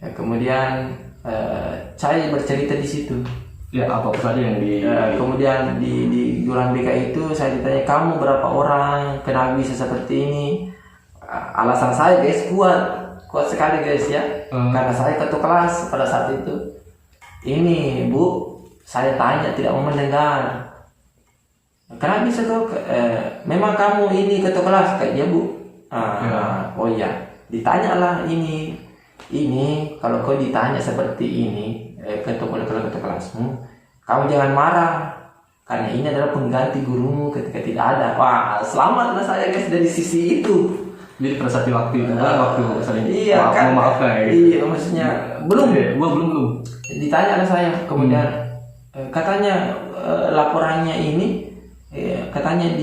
Kemudian saya bercerita di situ. Ya, apa saja yang Kemudian di Gurang BK itu saya ditanya, kamu berapa orang, kenapa bisa seperti ini? Alasan saya guys kuat sekali guys ya. Karena saya ketua kelas pada saat itu. Ini Bu, saya tanya tidak mau mendengar. Kenapa bisa tuh? Memang kamu ini ketua kelas kayak dia Bu. Oh iya, ditanyalah ini kalau kau ditanya seperti ini ketua kelasmu, kamu jangan marah karena ini adalah pengganti gurumu ketika tidak ada. Wah, selamatlah saya guys dari sisi itu. Jadi pada saat waktu itu waktu saling memaafkan gitu. Iya, maksudnya belum. Belum. Ditanya saya, kemudian katanya laporannya ini katanya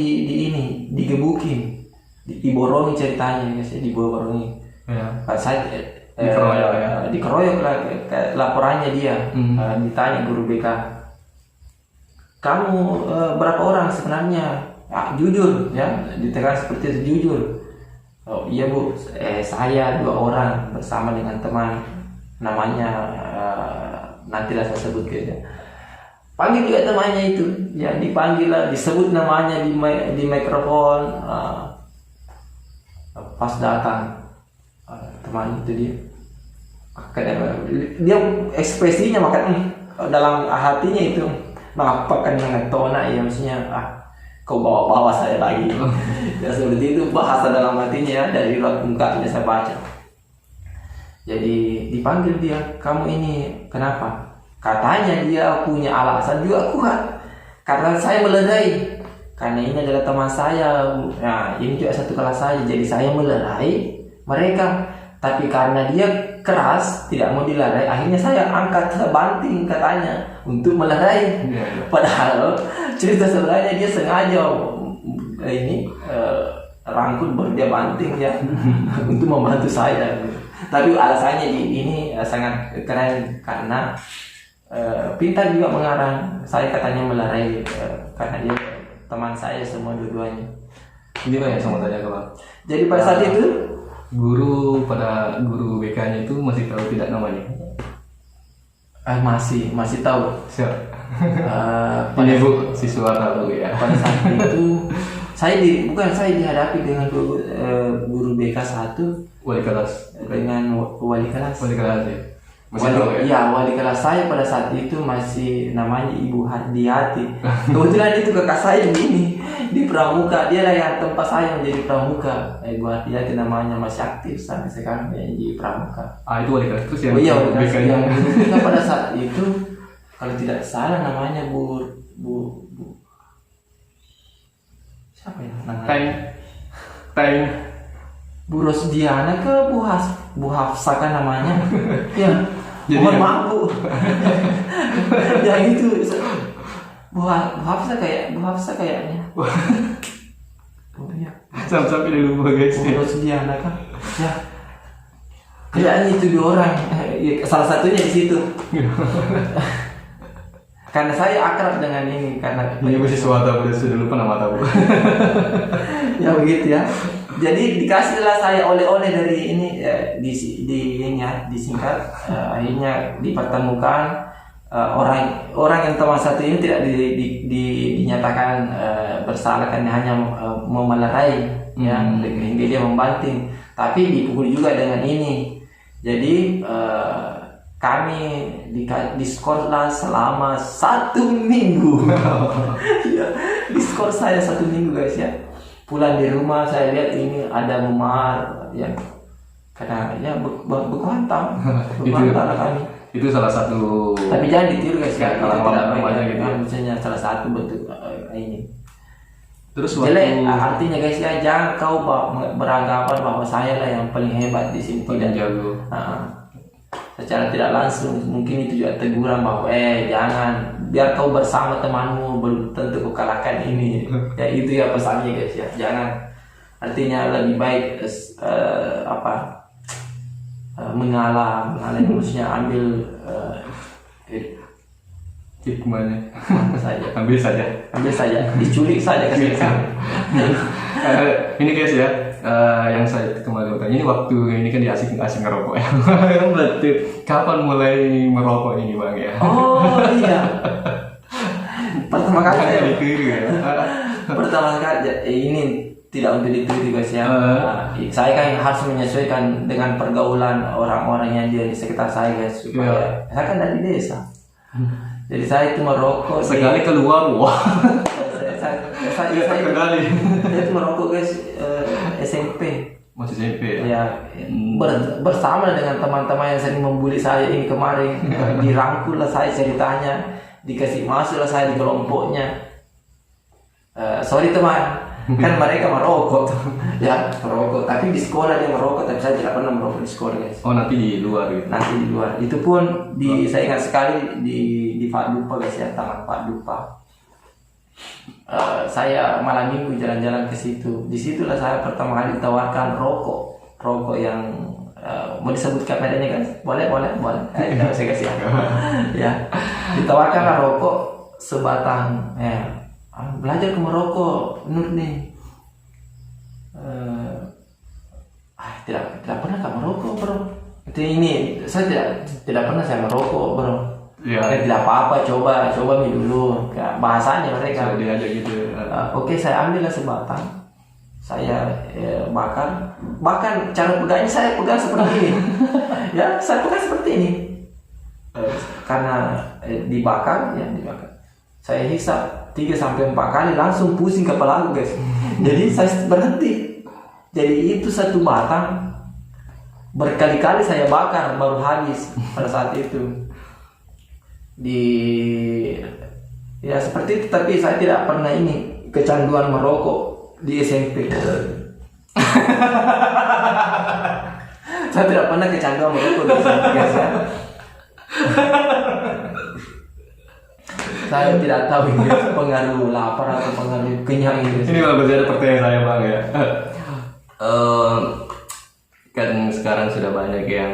digebukin, diborongi ceritanya guys, diborongi. Ya. Pas saya dikeroyok lah laporannya dia. Ditanya guru BK, kamu berapa orang sebenarnya? Jujur ya, ditekan seperti itu, jujur. Oh iya Bu, saya 2 orang bersama dengan teman, namanya nantilah saya sebut guys ya. Panggil juga temannya itu, ya dipanggil lah, disebut namanya di mikrofon. Pas datang teman itu dia ekspresinya makan dalam hatinya itu mengapa dengan tona ya, maksudnya kau bawa saya lagi. Ya seperti itu bahasa dalam hatinya ya, dari raut mukanya saya baca. Jadi dipanggil dia, kamu ini kenapa? Katanya dia punya alasan juga kuat, karena saya melerai. Karena ini adalah teman saya, nah ini juga satu kelas saya, jadi saya melerai mereka. Tapi karena dia keras, tidak mau dilerai, akhirnya saya angkat banting katanya untuk melerai. Padahal cerita sebenarnya dia sengaja rangkul baru dia banting ya untuk membantu saya. Tapi alasannya ini sangat keren karena pintar juga mengarang. Saya katanya melerai karena dia teman saya semua dua-duanya. Ini banyak sama tanya kalau. Jadi pada saat itu guru BK-nya itu masih tahu tidak namanya? Masih tahu. Siap. Ini Bu, siswa tahu ya. Pada saat itu saya dihadapi dengan guru BK 1 wali kelas dengan wali kelas ya. Masih tahu ya? Iya, wali kelas saya pada saat itu masih namanya Ibu Hardiati. Kebetulan itu kakak saya begini di Pramuka, dia lah yang tempat saya menjadi Pramuka. Ibu Hardiati namanya, masih aktif sampai sekarang ya, di Pramuka. Itu wali kelas terus yang wali kelas yang kita pada saat itu kalau tidak salah namanya Bu siapa ya namanya? Teng Bu Rosdiana ke Bu Hafsa kan namanya. Ya. Mohon maaf Bu. Yang itu Bu Hafsa kayaknya. Oh iya. Sampai dia lupa guys. Bu Rosdiana kan. Ya. Kayaknya itu 2 orang. Salah satunya di situ. Karena saya akrab dengan ini karena ini masih suatu sudah lupa nama tahu. Ya begitu ya. Jadi dikasihlah saya oleh-oleh dari ini disingkat. Akhirnya dipertemukan orang yang teman satu ini tidak dinyatakan bersalah karena hanya mau melerai ya, hingga dia membanting, tapi dipukul juga dengan ini. Jadi kami diskors selama 1 minggu. Ya, diskors saya 1 minggu guys ya. Pulang di rumah saya lihat ini ada memar ya, karena ya berkuantam kami. Itu salah satu. Tapi jangan ditiru guys ya, kalau tidak baik gitu. Misalnya salah satu bentuk ini. Terus jelek artinya guys ya, jangan kau beranggapan bahwa saya lah yang paling hebat di sini, tidak jago. Secara tidak langsung mungkin itu juga teguran bahwa jangan, biar kau bersama temanmu belum tentu kau kalahkan ini. Ya itu ya pesannya guys ya, jangan, artinya lebih baik mengalah maksudnya ambil hikmahnya saja. ambil saja Diculik saja kan. Ini guys ya, yang saya kemarin bertanya ini waktu ini kan asik ngerokok ya. Berarti kapan mulai merokok ini bang ya? Oh iya. Pertama kali saya ditiru ya. pertama kali ini tidak untuk ditiru guys ya. Saya kan harus menyesuaikan dengan pergaulan orang-orang yang di sekitar saya guys, supaya saya kan dari desa. Jadi saya itu merokok sekali keluar wah. Saya itu merokok guys SMP. Masih SMP ya? Ya, bersama dengan teman-teman yang sering membuli saya ini kemarin. Dirangkul lah saya ceritanya, dikasih masuk lah saya di kelompoknya. Sorry teman, kan mereka merokok. Ya, merokok. Tapi di sekolah dia merokok, tapi saya tidak pernah merokok di sekolah guys. Oh nanti di luar gitu? Nanti di luar. Itu pun saya ingat sekali di Pak Dupa guys ya, Taman Pak Dupa. Saya malam minggu jalan-jalan ke situ. Disitulah saya pertama kali ditawarkan rokok yang mau disebutkan medannya kan? Boleh. Tidak saya kasih ya. Ditawarkanlah rokok sebatang. Belajar ke merokok, Nur nih. Tidak pernah kamu merokok bro. Ini saya tidak pernah saya merokok bro. Ya. Tidak apa-apa, coba dulu. Bahasanya mereka. Saya diajak gitu. Oke, saya ambillah sebatang. Saya bakar. Bahkan cara pegangnya saya pegang seperti ini. Ya, saya pegang seperti ini. Karena dibakar. Saya hisap 3-4 kali langsung pusing kepala aku guys. Jadi saya berhenti. Jadi itu satu batang berkali-kali saya bakar baru habis pada saat itu. Ya seperti itu, tapi saya tidak pernah ini kecanduan merokok di SMP. Saya tidak pernah kecanduan merokok di SMP guys ya. Saya tidak tahu ini pengaruh lapar atau pengaruh kenyang ini. Ini malah ada pertanyaan saya bang ya. Kan sekarang sudah banyak yang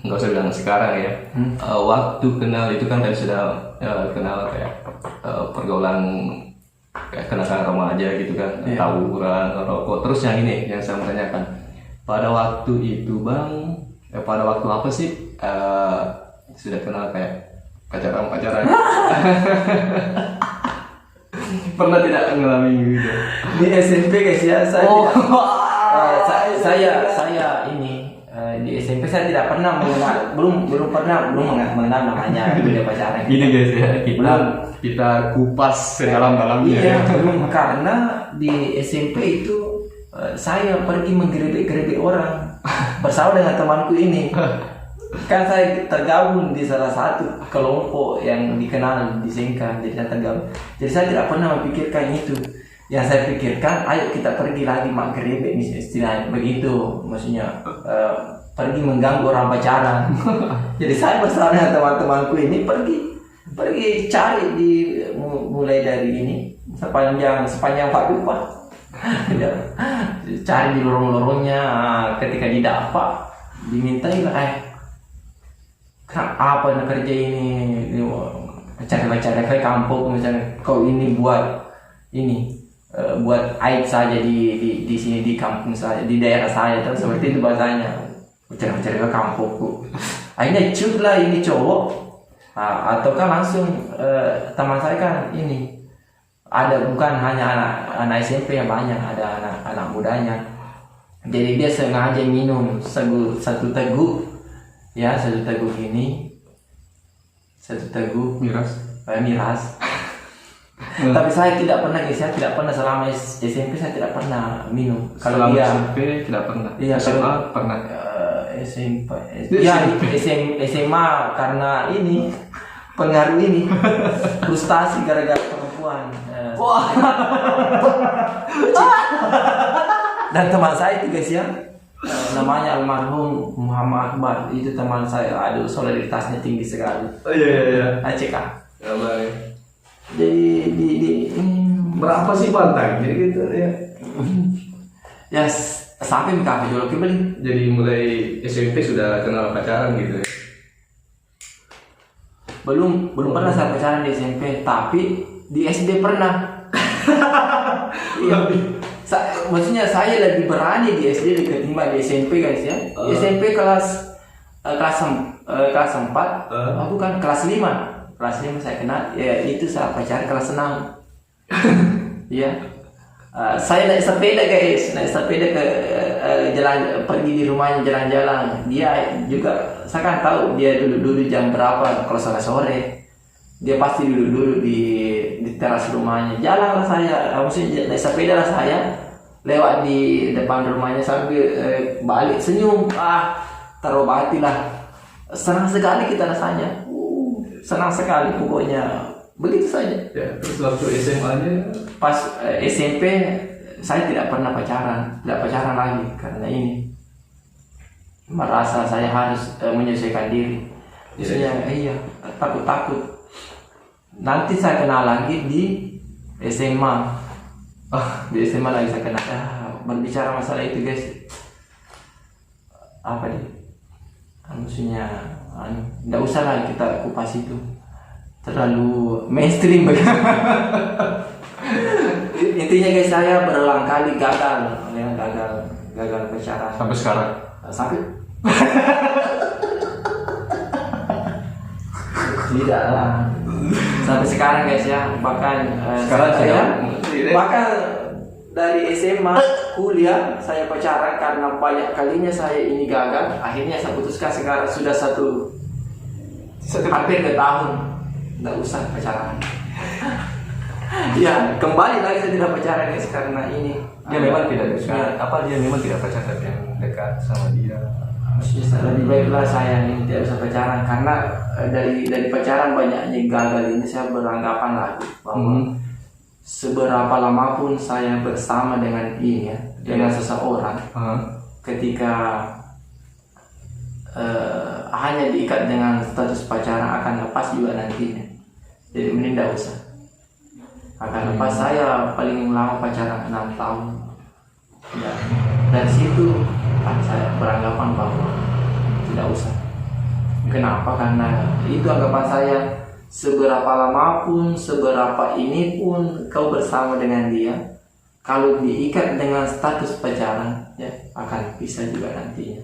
nggak usah bilang sekarang ya. Waktu kenal itu kan tadi sudah kenal kayak pergaulan kayak kenakalan remaja gitu kan, tawuran, rokok. Terus yang ini yang saya mau tanyakan, pada waktu itu bang, pada waktu apa sih sudah kenal kayak pacaran? Pernah tidak mengalami gitu? Di SMP guys ya, saya ini di SMP saya tidak pernah mengenal, belum pernah mengenal namanya dunia pacaran. Ini guys ya, kita kupas sedalam-dalamnya. Iya, belum, karena di SMP itu saya pergi menggerebek orang bersama dengan temanku ini. Kan saya tergabung di salah satu kelompok yang dikenal di Sengkang, jadi saya tergabung. Jadi saya tidak pernah memikirkan itu. Yang saya pikirkan, ayo kita pergi lagi mak gerebek istilahnya begitu, maksudnya pergi mengganggu orang pacaran. Jadi saya bersama dengan teman-temanku ini pergi cari mulai dari ini sepanjang Pak Dupa. Cari di lorong-lorongnya, ketika didapat dimintai apa nak kerja ini cari kayak kampung misalnya, kau ini buat aib saja di sini di kampung saya, di daerah saya, terus seperti itu bahasanya, cari ke kampungku. Akhirnya cut lah ini cowok, ataukah langsung teman saya kan ini ada, bukan hanya anak SMP yang banyak, ada anak mudanya. Jadi dia sengaja minum satu teguk miras. Tapi saya tidak pernah guys, saya tidak pernah selama SMP saya tidak pernah minum. Kalau selama dia SMP tidak pernah. Iya, SMA pernah. SMP. Ya, SMA karena ini pengaruh ini frustasi gara-gara perempuan. Wah. Dan teman saya itu guys ya, namanya almarhum Muhammad Akbar, itu teman saya, aduh solidaritasnya tinggi sekali. Oh iya. ACK. Ya baik. Jadi di berapa sih pantai? Jadi gitu ya. Ya sampai ke kafe dulu beli. Jadi mulai SMP sudah kenal pacaran gitu ya. Belum pernah saya pacaran di SMP, tapi di SD pernah. Iya. Maksudnya saya lebih berani di SD ketimbang di SMP guys ya. SMP kelas 4, bukan kelas 5. Kelas 5 saya kenal, ya itu saya pacaran kelas 6. Ya. Saya naik sepeda guys, ke jalan, pergi di rumahnya jalan-jalan. Dia juga, saya kan tahu dia duduk jam berapa kalau sore. Dia pasti duduk di teras rumahnya. Jalanlah saya, maksudnya naik sepeda lah saya, lewat di depan rumahnya sambil balik senyum. Terobati lah. Senang sekali kita rasanya. Senang sekali pokoknya. Begitu saja. Ya, terus waktu SMA-nya? Pas SMP saya tidak pernah pacaran lagi karena ini. Merasa saya harus menyesuaikan diri. Maksudnya takut. Nanti saya kenal lagi di SMA. Di SMA lagi saya kenal. Berbicara masalah itu guys. Apa nih? Maksudnya tidak usah lah kita kupas itu. Terlalu mainstream begitu. Intinya guys, saya berulang kali gagal pacaran. Sampai sekarang? Tidak lah. Sampai sekarang guys ya. Bahkan bahkan dari SMA kuliah saya pacaran karena banyak kalinya saya ini gagal. Akhirnya saya putuskan sekarang sudah hampir 2 tahun. Nggak usah pacaran. Ya, kembali lagi saya tidak pacaran guys karena ini. Dia memang tidak dekat. Dia memang tidak pacaran yang dekat sama dia. Maksudnya lebih baiklah saya ini tidak usah pacaran karena dari pacaran banyaknya gagal ini saya beranggapan lagi bahwa seberapa lama pun saya bersama dengan ini ya, dengan seseorang, ketika hanya diikat dengan status pacaran akan lepas juga nantinya. Jadi mending tidak usah. Akan lepas. Saya paling lama pacaran 6 tahun. Ya. Dari situ saya beranggapan bahwa tidak usah. Kenapa? Karena itu anggapan saya, seberapa lama pun, seberapa ini pun kau bersama dengan dia, kalau diikat dengan status pacaran, ya akan pisah juga nantinya.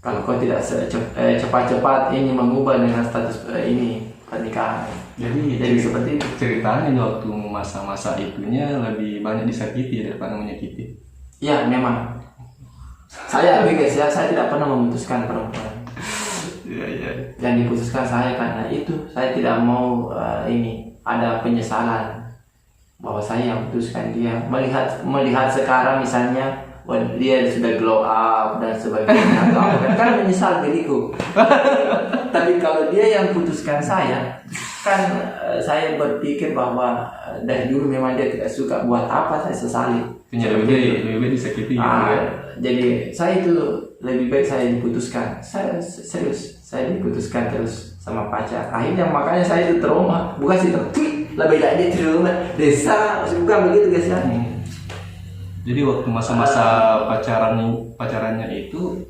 Kalau kau tidak cepat-cepat ini mengubah dengan status ini pernikahan. Jadi seperti itu. Ceritanya waktu masa-masa itunya lebih banyak disakiti daripada menyakiti. Ya memang. Saya guys ya, saya tidak pernah memutuskan perempuan. Iya. Yang diputuskan saya karena itu. Saya tidak mau ini ada penyesalan bahwa saya yang putuskan dia. Melihat sekarang misalnya, dia sudah glow up dan sebagainya, kan menyesal diriku. Tapi kalau dia yang putuskan saya, kan saya berpikir bahwa dari dulu memang dia tidak suka, buat apa saya sesali. Lebih baik disakiti gitu ya. Jadi saya itu lebih baik saya diputuskan. Saya serius, saya diputuskan terus sama pacar. Akhirnya makanya saya itu trauma, bukan sih lebih baik dia trauma desa, bukan begitu guys ya. Jadi waktu masa-masa pacarannya itu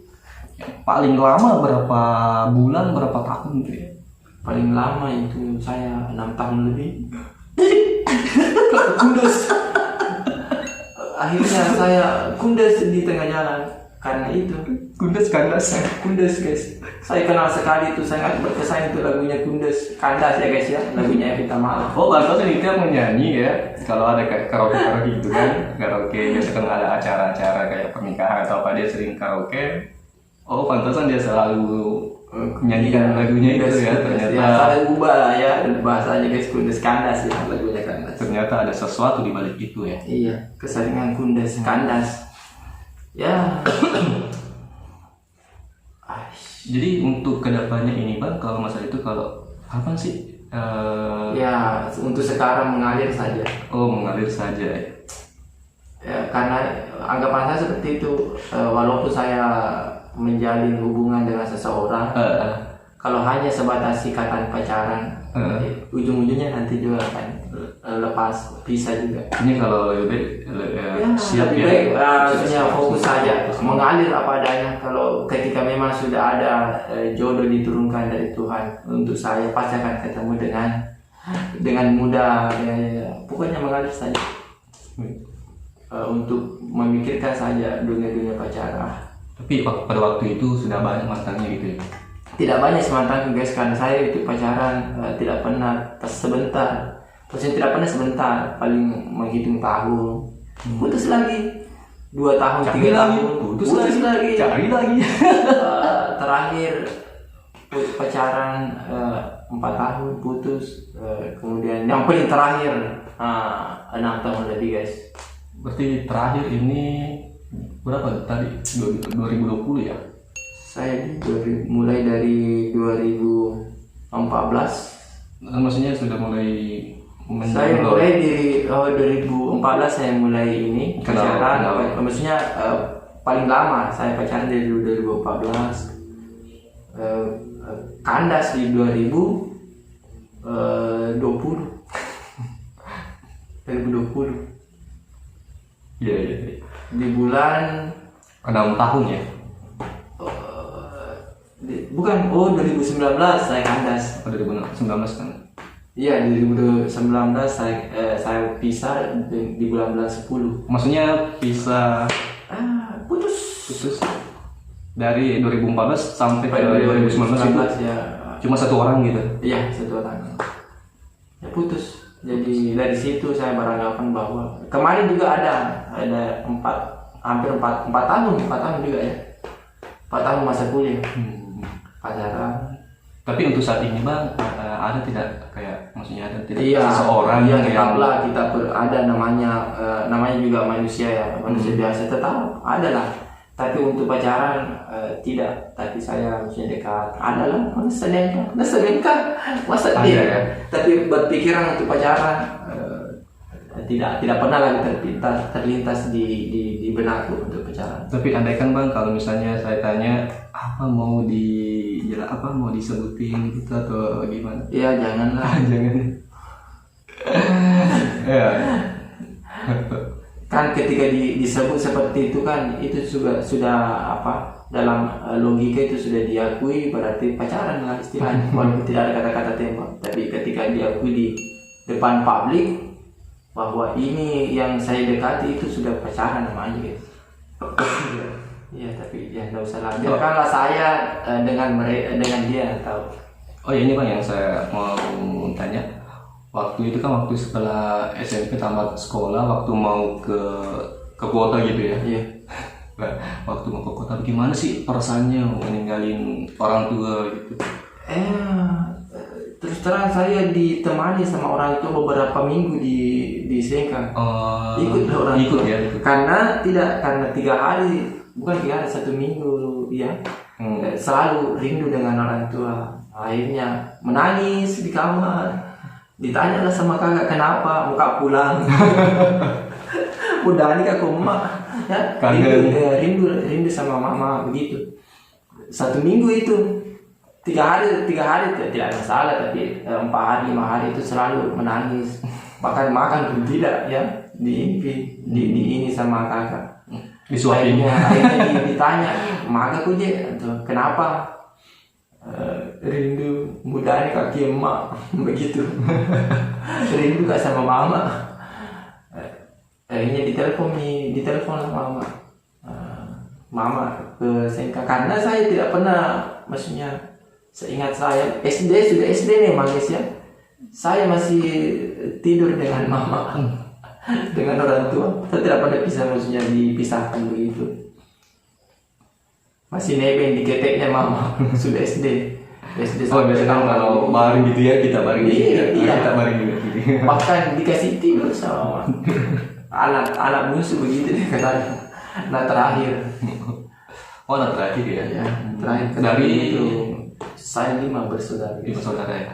yang paling lama berapa bulan, berapa tahun gitu ya? Paling lama itu saya 6 tahun lebih. Kundes. Akhirnya saya kundes di tengah jalan karena itu. Kundes guys. Saya kenal sekali itu, sangat berkesan itu lagunya Kundes. Kandas ya guys ya, lagunya Evita Mala. Pantas ini dia menyanyi ya. Kalau ada karaoke gitu kan, karaoke biasa kan ada acara-acara kayak pernikahan atau apa, dia sering karaoke. Pantasan dia selalu menyanyikan lagunya itu ya. Ternyata saya ubah lah ya bahasanya guys, Kundes Kandas ya lagunya Kandas. Ternyata ada sesuatu di balik itu ya. Iya, keseringan Kundes Kandas. Ya. Jadi untuk kedepannya ini Bang, kalau masalah itu kalau kapan sih? Ya untuk sekarang mengalir saja. Mengalir saja. Ya, karena anggapan saya seperti itu. Walaupun saya menjalin hubungan dengan seseorang, kalau hanya sebatas ikatan pacaran, ujung-ujungnya nanti juga akan lepas, bisa juga. Ini kalau lebih siap lebih baik maksudnya fokus saja, mengalir apa adanya. Kalau ketika memang sudah ada jodoh diturunkan dari Tuhan untuk saya, pasti akan ketemu dengan mudah. Ya. Pokoknya mengalir saja. untuk memikirkan saja dunia pacaran. Tapi pada waktu itu sudah banyak mantannya gitu ya? Tidak banyak mantanku guys, karena saya itu pacaran tidak pernah sebentar. Maksudnya tidak pernah sebentar, paling menghitung tahun. Putus lagi 2 tahun, 3 tahun, putus lagi. Cari lagi. Terakhir pacaran 4 tahun putus, kemudian yang paling terakhir 6 tahun lebih guys. Berarti terakhir ini berapa tadi? 2020 ya? Saya mulai dari 2014. Maksudnya sudah mulai Saya mulai di 2014 saya mulai ini pacaran. Maksudnya paling lama saya pacaran dari 2014. Kandas di 2020. 2020. Iya. Di bulan 6 tahun ya? bukan 2019 saya kandas. 2019 kan? Iya, di 2019 saya pisah di bulan 10. Maksudnya bisa Putus dari 2014 sampai ke 2019 itu ya. cuma satu orang gitu? Iya, satu orang. Ya putus. Jadi dari situ saya beranggapan bahwa kemarin juga ada hampir 4 tahun juga ya. 4 tahun masa kuliah. Pacaran. Tapi untuk saat ini bang, ada tidak kayak maksudnya ada tidak seseorang yang tetaplah kita ada namanya juga manusia ya, manusia biasa, tetap ada lah. Tapi untuk pacaran tidak. Tapi saya maksudnya dekat ada lah, masa dia ya? Tapi berpikiran untuk pacaran tidak pernah lagi terlintas di benakku untuk pacaran. Tapi andaikan bang, kalau misalnya saya tanya apa mau disebutin gitu atau gimana? Ya janganlah. Jangan. Ya. Kan ketika disebut seperti itu kan itu sudah dalam logika itu sudah diakui, berarti pacaran lah istilahnya. Walaupun tidak ada kata-kata tembak, tapi ketika diakui di depan publik bahwa ini yang saya dekati itu sudah pacaran namanya guys. Ya tapi ya nggak usah lah, biarkanlah saya dengan dia tahu. Oh ya, ini bang yang saya mau tanya, waktu itu kan waktu setelah SMP tamat sekolah, waktu mau ke kota gitu ya? Iya. Waktu mau ke kota gimana sih perasaannya meninggalin orang tua gitu? Terus terang saya ditemani sama orang tua beberapa minggu di Sengkang. Ikut orang tua. Ya? Karena 3 hari, bukan 3 hari, 1 minggu ya. Selalu rindu dengan orang tua. Akhirnya menangis di kamar. Ditanyalah sama kakak, kenapa muka pulang? Udah nikah ke emak ya. Rindu sama mama begitu. 1 minggu itu 3 hari tidak ada masalah, tapi 4 hari 5 hari itu selalu menangis. Bahkan makan pun tidak ya, di ini sama kakak. Disuapin. Akhirnya ditanya, "Maga ku je, kenapa?" Rindu mudah kaki emak begitu. Rindu gak sama mama. Akhirnya ditelepon lah mama. Mama ke Sengkang, karena saya tidak pernah, maksudnya seingat saya sudah SD memang guys ya. Saya masih tidur dengan mama, dengan orang tua. Saya tidak pernah bisa, maksudnya dipisahkan begitu. Masih nebeng di keteknya mama. Sudah SD. Oh biasanya kalau baring gitu ya, kita baring iya. Kita baring juga. Bahkan dikasih tidur sama anak bungsu begitu deh katanya. Nah terakhir. Oh nah terakhir ya. Ya terakhir dari itu saya 5 bersaudara. 5 saudara ya.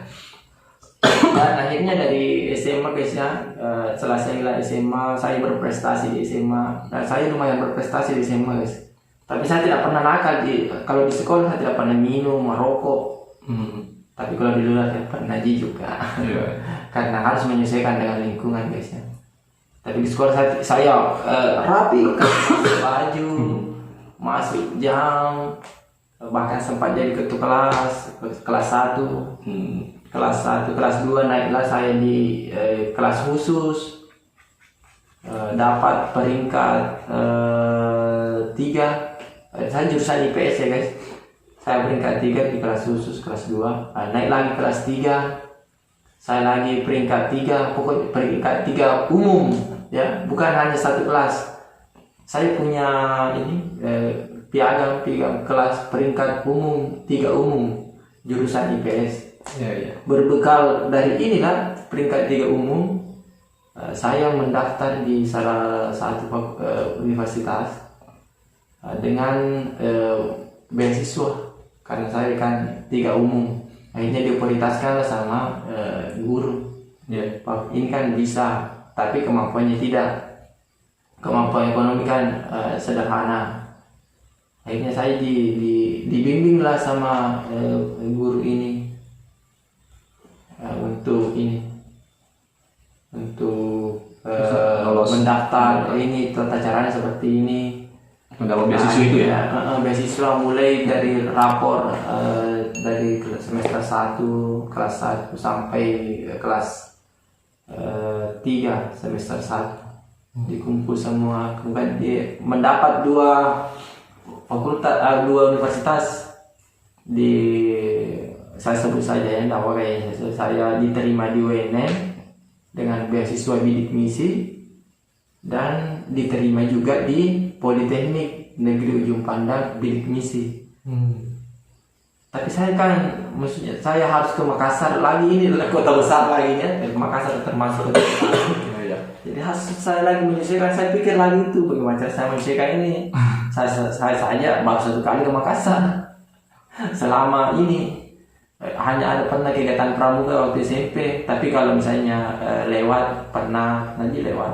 Dan akhirnya dari SMA guys ya, selesai SMA saya berprestasi di SMA. Nah, saya lumayan berprestasi di SMA guys. Tapi saya tidak pernah nakal kalau di sekolah saya tidak pernah minum, merokok. Tapi kalau di luar saya pernah juga. Yeah. Karena harus menyesuaikan dengan lingkungan guys ya. Tapi di sekolah saya rapi, baju, masuk jam, bahkan sempat jadi ketua kelas 1. Kelas 1, kelas 2 naiklah saya di kelas khusus. dapat peringkat 3. Saya jurusan IPS ya guys. Saya peringkat 3 di kelas khusus kelas 2. Naik lagi kelas 3. Saya lagi peringkat 3, pokoknya peringkat 3 umum ya, bukan hanya satu kelas. Saya punya ini piagam kelas peringkat umum 3 umum jurusan IPS. Ya. Berbekal dari inilah peringkat 3 umum, saya mendaftar di salah satu universitas dengan beasiswa, karena saya kan 3 umum. Akhirnya diprioritaskan sama guru. Yeah. Ini kan bisa, tapi kemampuannya tidak. Kemampuan ekonomi kan sederhana. Akhirnya saya dibimbing lah sama guru ini untuk mendaftar. Ini tata caranya seperti ini. Mendapat beasiswa itu ya? Beasiswa mulai dari rapor dari semester 1 kelas 1 sampai kelas 3 semester 1 dikumpul semua. Kemudian dia mendapat 2 universitas di, saya sebut saja ya, tidak kayaknya saya diterima di UNM dengan beasiswa bidik misi, dan diterima juga di Politeknik Negeri Ujung Pandang bidik misi. Tapi saya kan, maksudnya saya harus ke Makassar lagi, ini adalah kota besar lagi ya, Makassar termasuk kota besar. Jadi harus saya lagi menyesuaikan. Saya pikir lagi itu bagaimana cara saya menyesuaikan ini. Saya saja baru 1 kali ke Makassar selama ini. Hanya ada pernah kegiatan pramuka waktu SMP, tapi kalau misalnya lewat pernah nanti lewat.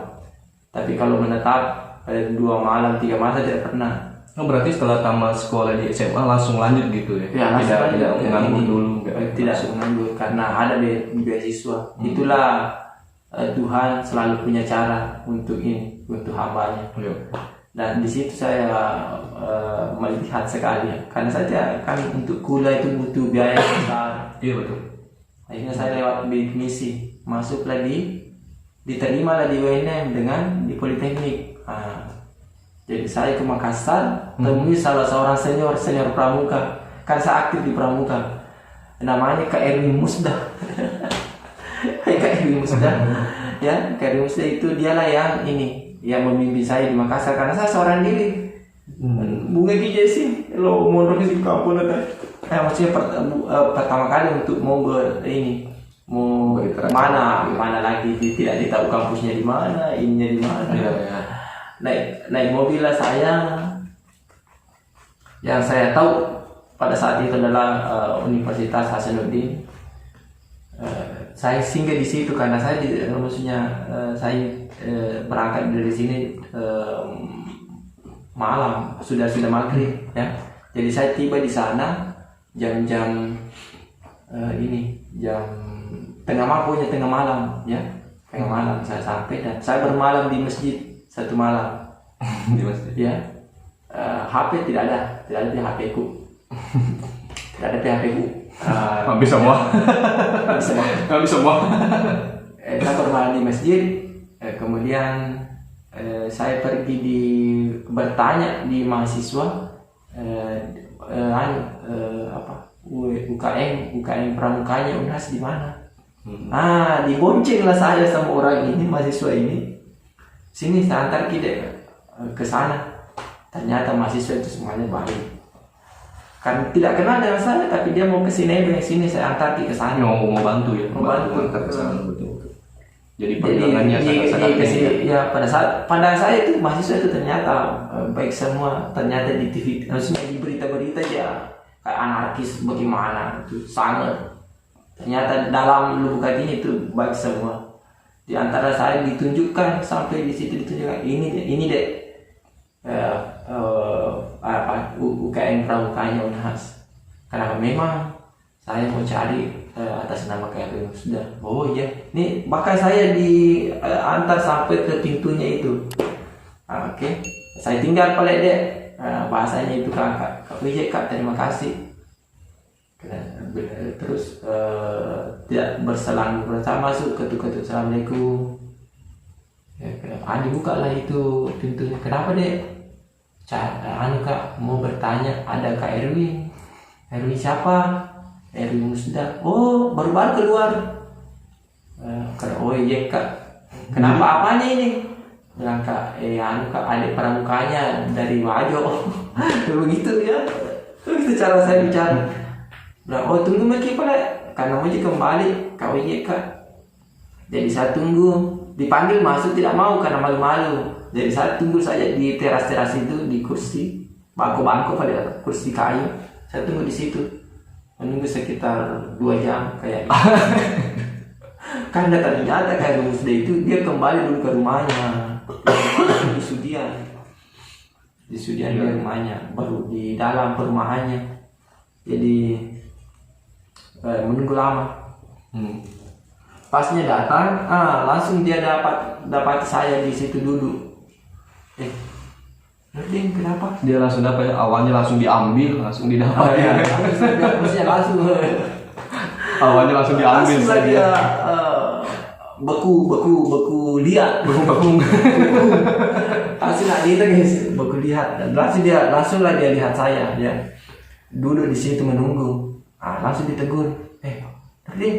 Tapi kalau menetap 2 malam 3 malam tidak pernah. Oh, berarti setelah tamat sekolah di SMA langsung lanjut gitu ya? Ya, tidak menganggur dulu? Tidak menganggur karena ada beasiswa. Itulah Tuhan selalu punya cara untuk ini, untuk hambanya. Dan di situ saya melihat sekali ya, karena saya kan untuk kuliah itu butuh biaya besar. Iya betul. Akhirnya saya lewat bidik misi, masuk lagi, diterima lah di UNM dengan di Politeknik. Jadi saya ke Makassar, temui salah seorang senior pramuka, kan saya aktif di pramuka, namanya Kak Erwin Musda. Kak Erwin Musda, ya Kak Erwin Musda itu dialah yang membimbing saya di Makassar, karena saya seorang diri. Bunga gija sih, lo mondok di kampung itu. Maksudnya pertama kali untuk mau mana lagi, tidak ditahu kampusnya di mana, ininya di mana. Ya. Naik mobil lah saya. Yang saya tahu pada saat itu adalah Universitas Hasanuddin. Saya singgah di situ karena saya saya berangkat dari sini malam, sudah maghrib ya. Jadi saya tiba di sana jam tengah malam ya. Tengah malam saya sampai, dan saya bermalam di masjid 1 malam. Di masjid. Ya. HP tidak ada di HP ku. Tidak ada di HP ku. Habis semua. Saya bermalam di masjid. Kemudian saya pergi bertanya di mahasiswa UKM pramukanya Unhas di mana. Dibonceng lah saya sama orang ini, mahasiswa ini. Sini saya antar kita ke sana. Ternyata mahasiswa itu semuanya baik. Kan tidak kenal dengan saya, tapi dia mau ke sini, saya antar ke sana. Mau bantu ya? Mau bantu ke sana, betul. Jadi perjuangannya sangat ya, pada saat pandang saya itu mahasiswa itu ternyata baik semua. Ternyata di TV, maksudnya di berita-berita ya kayak anarkis bagaimana itu sangat. Ternyata dalam lubuk hatinya itu baik semua. Di antara saya ditunjukkan, sampai di situ ditunjukkan ini deh UKM pramukanya Unhas. Karena memang saya mau cari atas nama KRI sudah. Oh iya, ini bahkan saya diantar sampai ke pintunya itu. Oke. Saya tinggal pada dek, bahasanya itu kak terima kasih. Terus tidak berselang, saya masuk ketuk-ketuk assalamualaikum. Dibuka lah itu pintunya. Kenapa dek? Kak mau bertanya, ada Kak Erwin. Erwin siapa? Erwin Musda. Oh, baru-baru keluar. Oh iya Kak. Kenapa apanya ini? Bilang Kak, Kak adik pramukanya dari Wajo. Begitu ya. Begitu cara saya bicara. Bilang, oh tunggu Maki pala. Karena mau kembali. Kak iya Kak. Jadi saya tunggu. Dipanggil masuk tidak mau karena malu-malu. Jadi saya tunggu saja di teras-teras itu, di kursi bangku-bangku pada kursi kayu. Saya tunggu di situ, menunggu sekitar 2 jam kayak gitu. Karena ternyata kayak Musda itu dia kembali dulu ke rumahnya, di Sudian di rumahnya, baru di dalam perumahannya. Jadi menunggu lama. Pasnya datang, langsung dia dapat saya di situ duduk. Nurdin kenapa? Dia langsung dapat, awalnya langsung diambil, langsung didapat. Langsung. Awalnya langsung diambil. Langsung lah dia beku lihat. Beku. Langsung lah dia guys, beku lihat. Langsung lah dia lihat saya. Dia duduk di situ menunggu. Langsung ditegur. Nurdin,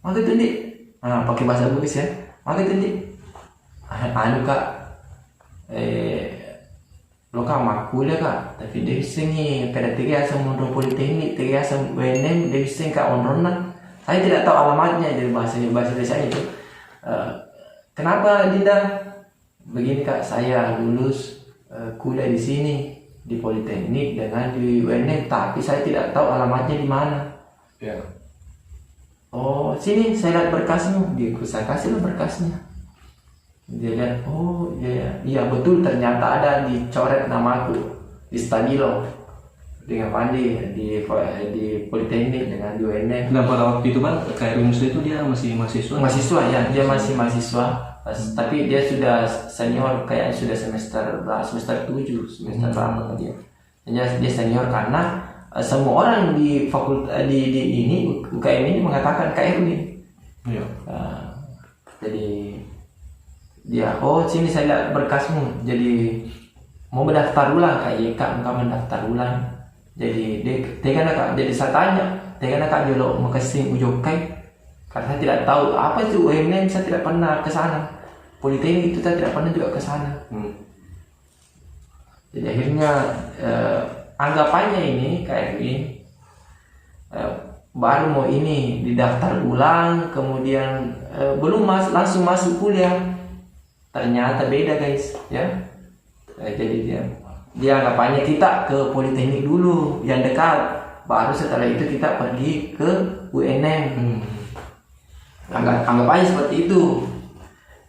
mau itu Dik? Pakai bahasa Bugis ya. Mau itu Dik? Kak. Lo Kak kuliah Kak, tapi dia bisa nih pada tiga asam mondro politeknik, tiga asam UNM, dia bisa Kak onronan. Saya tidak tahu alamatnya dari bahasa desa itu. Kenapa Dinda? Begini Kak, saya lulus kuliah di sini di politeknik dengan di UNM, tapi saya tidak tahu alamatnya di mana. Ya. Oh sini saya lihat berkasmu, saya kasih lah berkasnya. Dia lihat, oh iya betul, ternyata ada dicoret namaku di Stabilo dengan Pandi di politeknik dengan di UNM. Nah pada waktu itu kan kayak Musda itu dia masih mahasiswa. Mahasiswa ya, dia masih mahasiswa, tapi dia sudah senior, kayak sudah semester 7 semester berapa dia. Dia senior karena semua orang di fakultas di ini UKM ini mengatakan Kak Erwin. Iya. Jadi dia, oh sini saya lihat berkasmu, jadi mau mendaftar ulang Kak Kak mendaftar ulang. Jadi dia tegana Kak, jadi saya tanya tegana Kak jolo mau kasih ujokai, karena saya tidak tahu apa itu UNM, saya tidak pernah ke sana. Politeknik itu saya tidak pernah juga ke sana. Jadi akhirnya anggapannya ini Kak Erwin baru mau ini didaftar ulang, kemudian belum langsung masuk kuliah. Ternyata beda guys ya. Jadi dia anggapannya kita ke politeknik dulu yang dekat, baru setelah itu kita pergi ke UNM. Anggapannya seperti itu.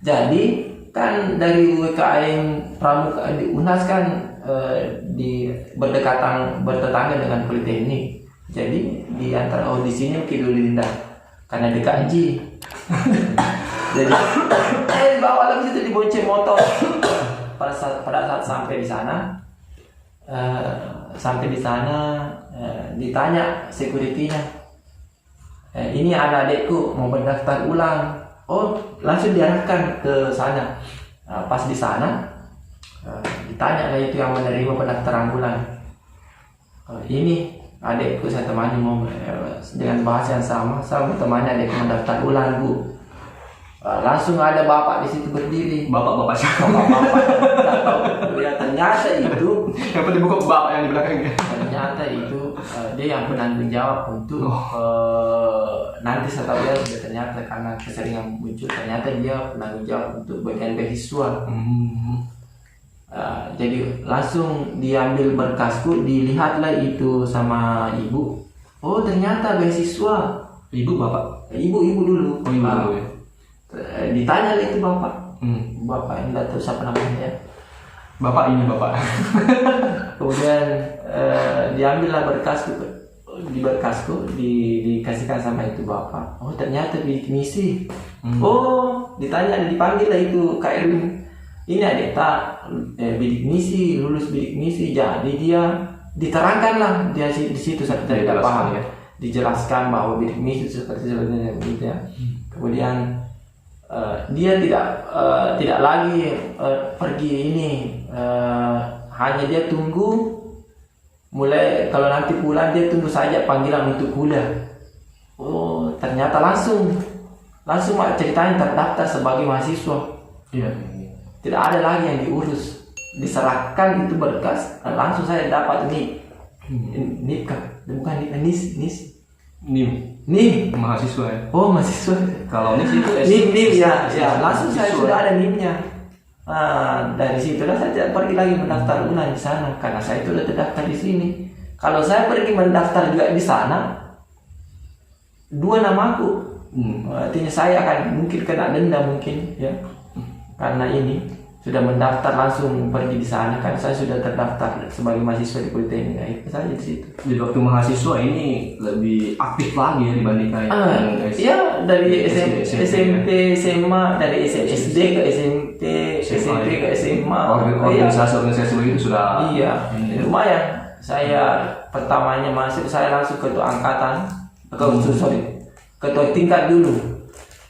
Jadi kan dari UKM Pramuka di UNAS kan bertetangga dengan politeknik. Jadi di antara audisinya Kidul Linda karena dekat Ji. Jadi bawa lagi itu dibonceng motor. Pada saat sampai di sana, ditanya security-nya, ini anak adekku mau mendaftar ulang. Oh, langsung diarahkan ke sana. Pas di sana, ditanya lah itu yang menerima pendaftaran ulang. Ini adekku saya temani mau dengan bahasa yang sama temani adekku mendaftar ulang Bu. Langsung ada bapak di situ berdiri. Bapak siapa? Ya, ternyata itu yang penting buka bapak yang di belakangnya. Ternyata itu dia yang penanggung jawab untuk nanti setelah dia ternyata karena keseringan muncul, ternyata dia penanggung jawab untuk bagian beasiswa. Jadi langsung diambil berkasku, dilihatlah itu sama ibu. Oh ternyata beasiswa. Ibu bapak? Ibu dulu. Oh ibu dulu ya. Ditanya lah itu bapak. Bapak yang tidak tahu siapa namanya. Bapak ini bapak. Kemudian diambillah berkasku, dikasihkan sama itu bapak. Oh ternyata bidik misi. Oh ditanya, dipanggil lah itu Kak Erwin. Ini adik tak bidik misi, lulus bidik misi. Jadi dia diterangkan lah dia di situ saya tidak paham ya. Dijelaskan bahwa bidik misi seperti begitu ya. Kemudian dia tidak lagi pergi ini, hanya dia tunggu mulai kalau nanti pulang dia tunggu saja panggilan untuk kuliah. Oh ternyata langsung ceritanya terdaftar sebagai mahasiswa. Iya. Tidak ada lagi yang diurus, diserahkan itu berkas, langsung saya dapat NIP kan, bukan NIS. NIM Mahasiswa ya. Oh mahasiswa. Kalau NIS itu NIM ya, langsung saya sudah ada NIM-nya. Dari situlah saya pergi lagi mendaftar ulang di sana karena saya itu sudah terdaftar di sini. Kalau saya pergi mendaftar juga di sana, 2 namaku, artinya saya akan mungkin kena denda mungkin ya, karena ini sudah mendaftar langsung pergi di sana kan saya sudah terdaftar sebagai mahasiswa di Politeknik. Ya, itu saja di situ. Jadi waktu mahasiswa ini lebih aktif lagi ya dibandingkan ya dari SMP, SMA, dari SD ke SMP, SMP ke SMA. Organisasi itu sudah. Iya, lumayan. Saya pertamanya masuk saya langsung ketua angkatan, ketua tingkat dulu.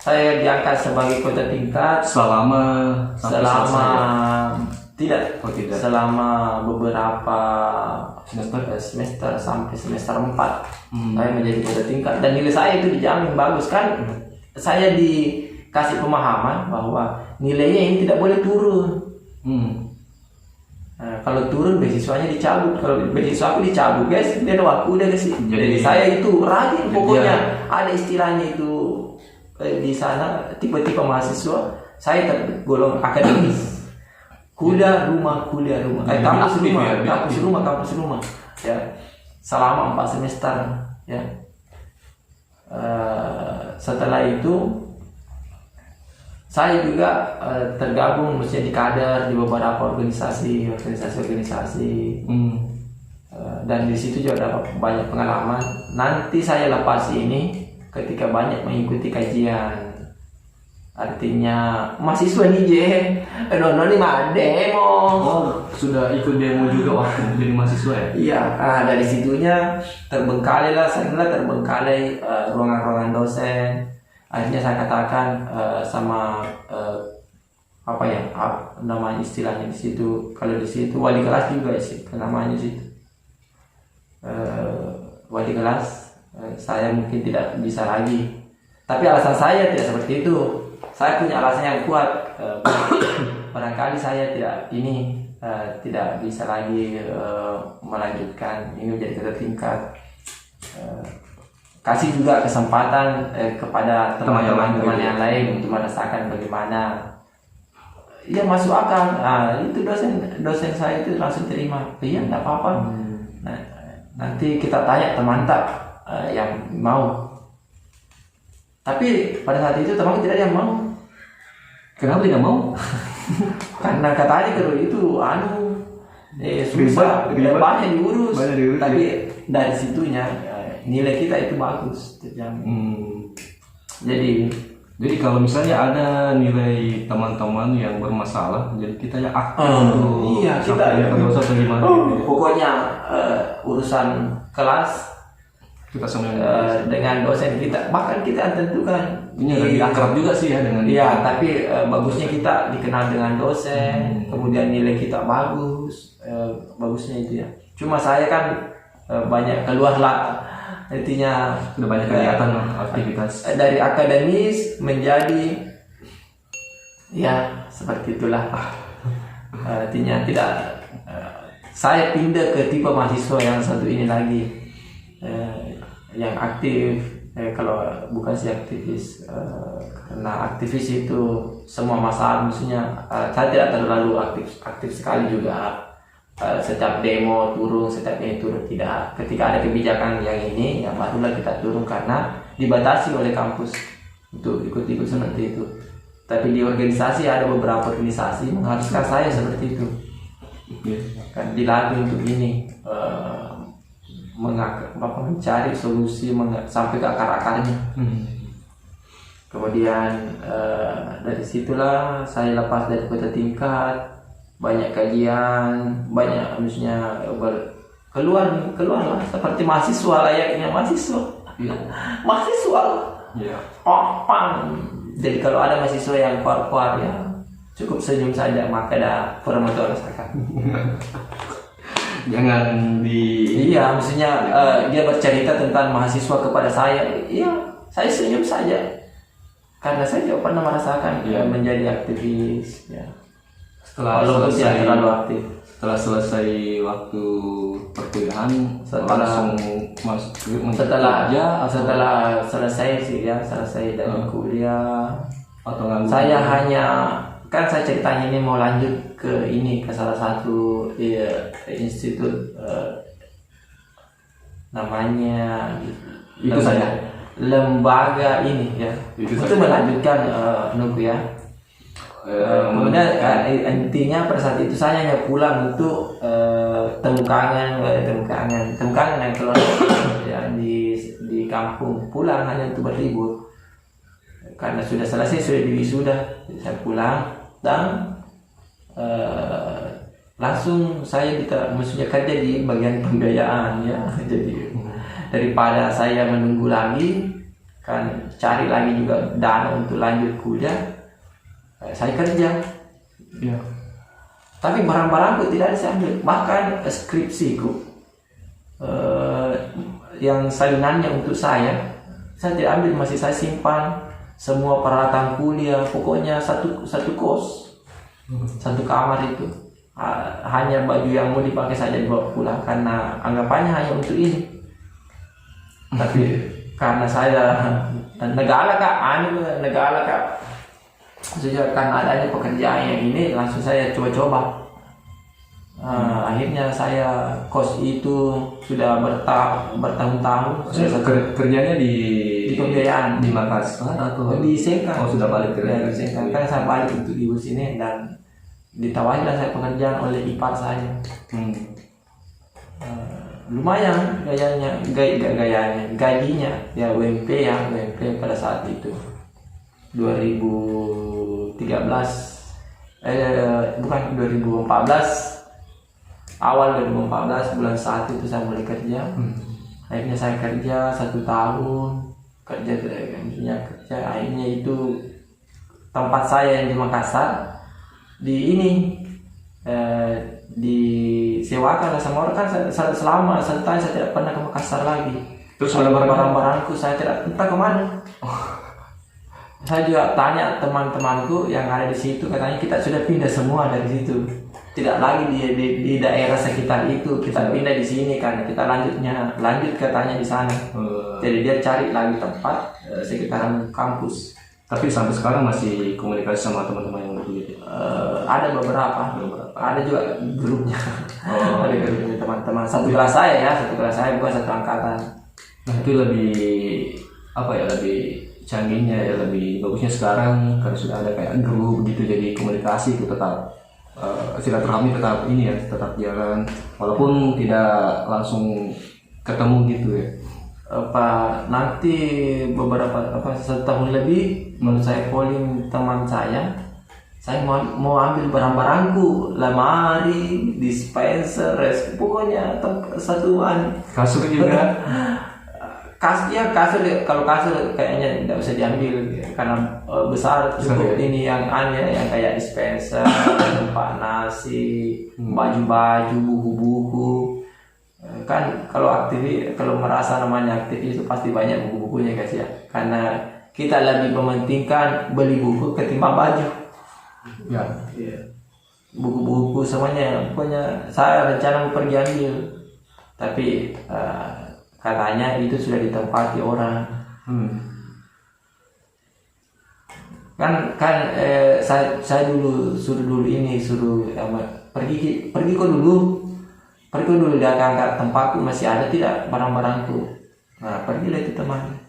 Saya diangkat sebagai ketua tingkat selama beberapa semester sampai semester 4. Saya menjadi ketua tingkat dan nilai saya itu dijamin bagus kan. Saya dikasih pemahaman bahwa nilainya ini tidak boleh turun. Kalau turun beasiswanya dicabut. Kalau beasiswa aku dicabut guys, dia aku udah kasih. Jadi saya itu rajin pokoknya. Ada istilahnya itu di sana tipe-tipe mahasiswa. Saya tergolong akademis. Kuliah rumah. Kampus rumah. Ya. Selama 4 semester ya. Setelah itu saya juga tergabung maksudnya di kader di beberapa organisasi. Dan di situ juga dapat banyak pengalaman. Nanti saya lepas ini ketika banyak mengikuti kajian. Artinya mahasiswa nih nono nih demo. Oh, sudah ikut demo juga waktu jadi mahasiswa ya? Iya, dari situnya terbengkalai ruangan-ruangan dosen. Akhirnya saya katakan sama namanya istilahnya di situ. Kalau di situ wali kelas juga sih namanya situ. Wali kelas saya mungkin tidak bisa lagi. Tapi alasan saya tidak seperti itu. Saya punya alasan yang kuat. Barangkali saya tidak bisa lagi melanjutkan ini menjadi ketua tingkat. Kasih juga kesempatan kepada teman-teman yang lain untuk merasakan bagaimana ya masuk akal. Itu dosen saya itu langsung terima. Iya, tidak apa-apa. Nah, nanti kita tanya teman yang mau. Tapi pada saat itu teman tidak ada yang mau. Kenapa tidak mau? Karena katanya kalau itu susah, banyak diurus. Tapi dari situnya nilai kita itu bagus terjamin. Jadi kalau misalnya ada nilai teman-teman yang bermasalah, jadi kita yang aktif. Iya, kita pokoknya urusan kelas kita dengan dosen kita, bahkan kita tentukan ini lebih akrab juga sih ya dengan dia. Tapi bagusnya kita dikenal dengan dosen, kemudian nilai kita bagus, bagusnya itu ya. Cuma saya kan banyak keluar lah, artinya udah banyak kegiatan aktivitas dari akademis menjadi ya seperti itulah. Artinya tidak saya pindah ke tipe mahasiswa yang satu ini lagi, yang aktif. Kalau bukan si aktivis, karena aktivis itu semua masalah maksudnya saya tidak terlalu aktif sekali juga. Setiap demo turun, setiap ini turun tidak. Ketika ada kebijakan yang ini, ya barulah kita turun karena dibatasi oleh kampus untuk ikut-ikut seperti itu. Tapi di organisasi ada beberapa organisasi mengharuskan saya seperti itu. Kan dilatih untuk ini, mencari solusi sampai ke akar-akarnya. Kemudian dari situlah saya lepas dari ketua tingkat. Banyak kajian, banyak maksudnya keluar lah seperti mahasiswa layaknya mahasiswa. Mahasiswa. Jadi kalau ada mahasiswa yang keluar-keluar ya cukup senyum saja, maka ada formator rasakan. Jangan di Iya, maksudnya dia bercerita tentang mahasiswa kepada saya. Iya, saya senyum saja. Karena saya juga pernah merasakan menjadi aktivis. Ya. Walaupun tidak terlalu aktif. Setelah selesai waktu perkuliahan, setelah selesai sih ya, selesai dari kuliah. Atau saya hanya kan saya ceritanya ini mau lanjut ke salah satu institut namanya itu saja lembaga ini ya itu melanjutkan nunggu ya. Kemudian intinya pada saat itu saya hanya pulang untuk temu kangen yang keluar ya, di kampung, pulang hanya untuk berlibur karena sudah selesai, sudah diwisuda. Saya pulang dan langsung saya maksudnya kerja di bagian pembiayaan ya. Jadi daripada saya menunggu lagi kan, cari lagi juga dana untuk lanjut kuliah, saya kerja ya. Tapi barang-barangku tidak ada saya ambil, bahkan skripsiku yang salinannya untuk saya tidak ambil, masih saya simpan. Semua peralatan kuliah, pokoknya satu kos, satu kamar itu hanya baju yang mau dipakai saja dibawa pulang karena anggapannya hanya untuk ini. Tapi karena saya negara kak sejak karena adanya pekerjaan yang ini, langsung saya coba-coba. Akhirnya saya kos itu sudah bertahun-tahun. Kerjanya di pembiayaan di Makassar atau di Sengkang. Sudah balik di Sengkang. Kan saya balik untuk di sini dan ditawarkan saya pekerjaan oleh ipar saya. Lumayan gajinya ya, UMP pada saat itu 2014 bukan 2014, awal 2014 bulan 1 itu saya mulai kerja. Akhirnya saya kerja 1 tahun maksudnya kerja. Akhirnya itu tempat saya yang di Makassar disewakan sama orang kan. Selama 1 tahun saya tidak pernah ke Makassar lagi. Terus barang-barangku saya tidak entah kemana. Saya juga tanya teman-temanku yang ada di situ, katanya kita sudah pindah semua dari situ, tidak lagi di daerah sekitar itu, kita pindah di sini karena kita lanjut katanya di sana. Jadi dia cari lagi tempat sekitaran kampus. Tapi sampai sekarang masih komunikasi sama teman-teman yang begitu? Ada beberapa, ada juga grupnya. Ada grupnya teman-teman satu kelas saya bukan satu angkatan. Nah itu lebih lebih canggihnya ya, lebih bagusnya sekarang karena sudah ada kayak grup gitu, jadi komunikasi itu tetap silaturahmi tetap jalan walaupun tidak langsung ketemu gitu ya. Nanti beberapa 1 tahun lebih menurut saya calling teman saya mau ambil barang-barangku, lemari, dispenser, pokoknya satuan kasur juga. Kasur kalau kasur kayaknya tidak bisa diambil karena besar cukup. Ini yang yang kayak dispenser, tempat nasi, baju-baju, buku-buku. Kan kalau merasa namanya aktivis itu pasti banyak buku-bukunya guys ya. Karena kita lebih mementingkan beli buku ketimbang baju. Ya. Buku-buku semuanya. Pokoknya saya rencana mau pergi ambil, tapi katanya itu sudah ditempati orang. Saya suruh pergi kok dulu dia angkat tempatku masih ada tidak barang-barangku. Nah pergilah itu teman,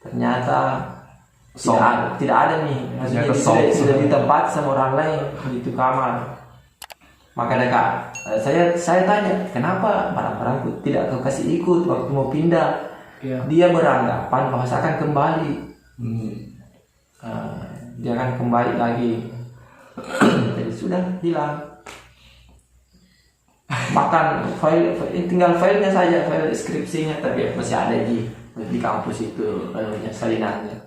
ternyata tidak ada nih, maksudnya sudah ditempati sama orang lain di itu kamar. Maka saya tanya, kenapa barang-barangku tidak kau kasih ikut waktu mau pindah? Dia beranggapan bahwa saya akan kembali. Dia akan kembali lagi. Jadi sudah hilang. Bahkan tinggal filenya saja, file skripsinya, tapi masih ada di kampus itu salinannya.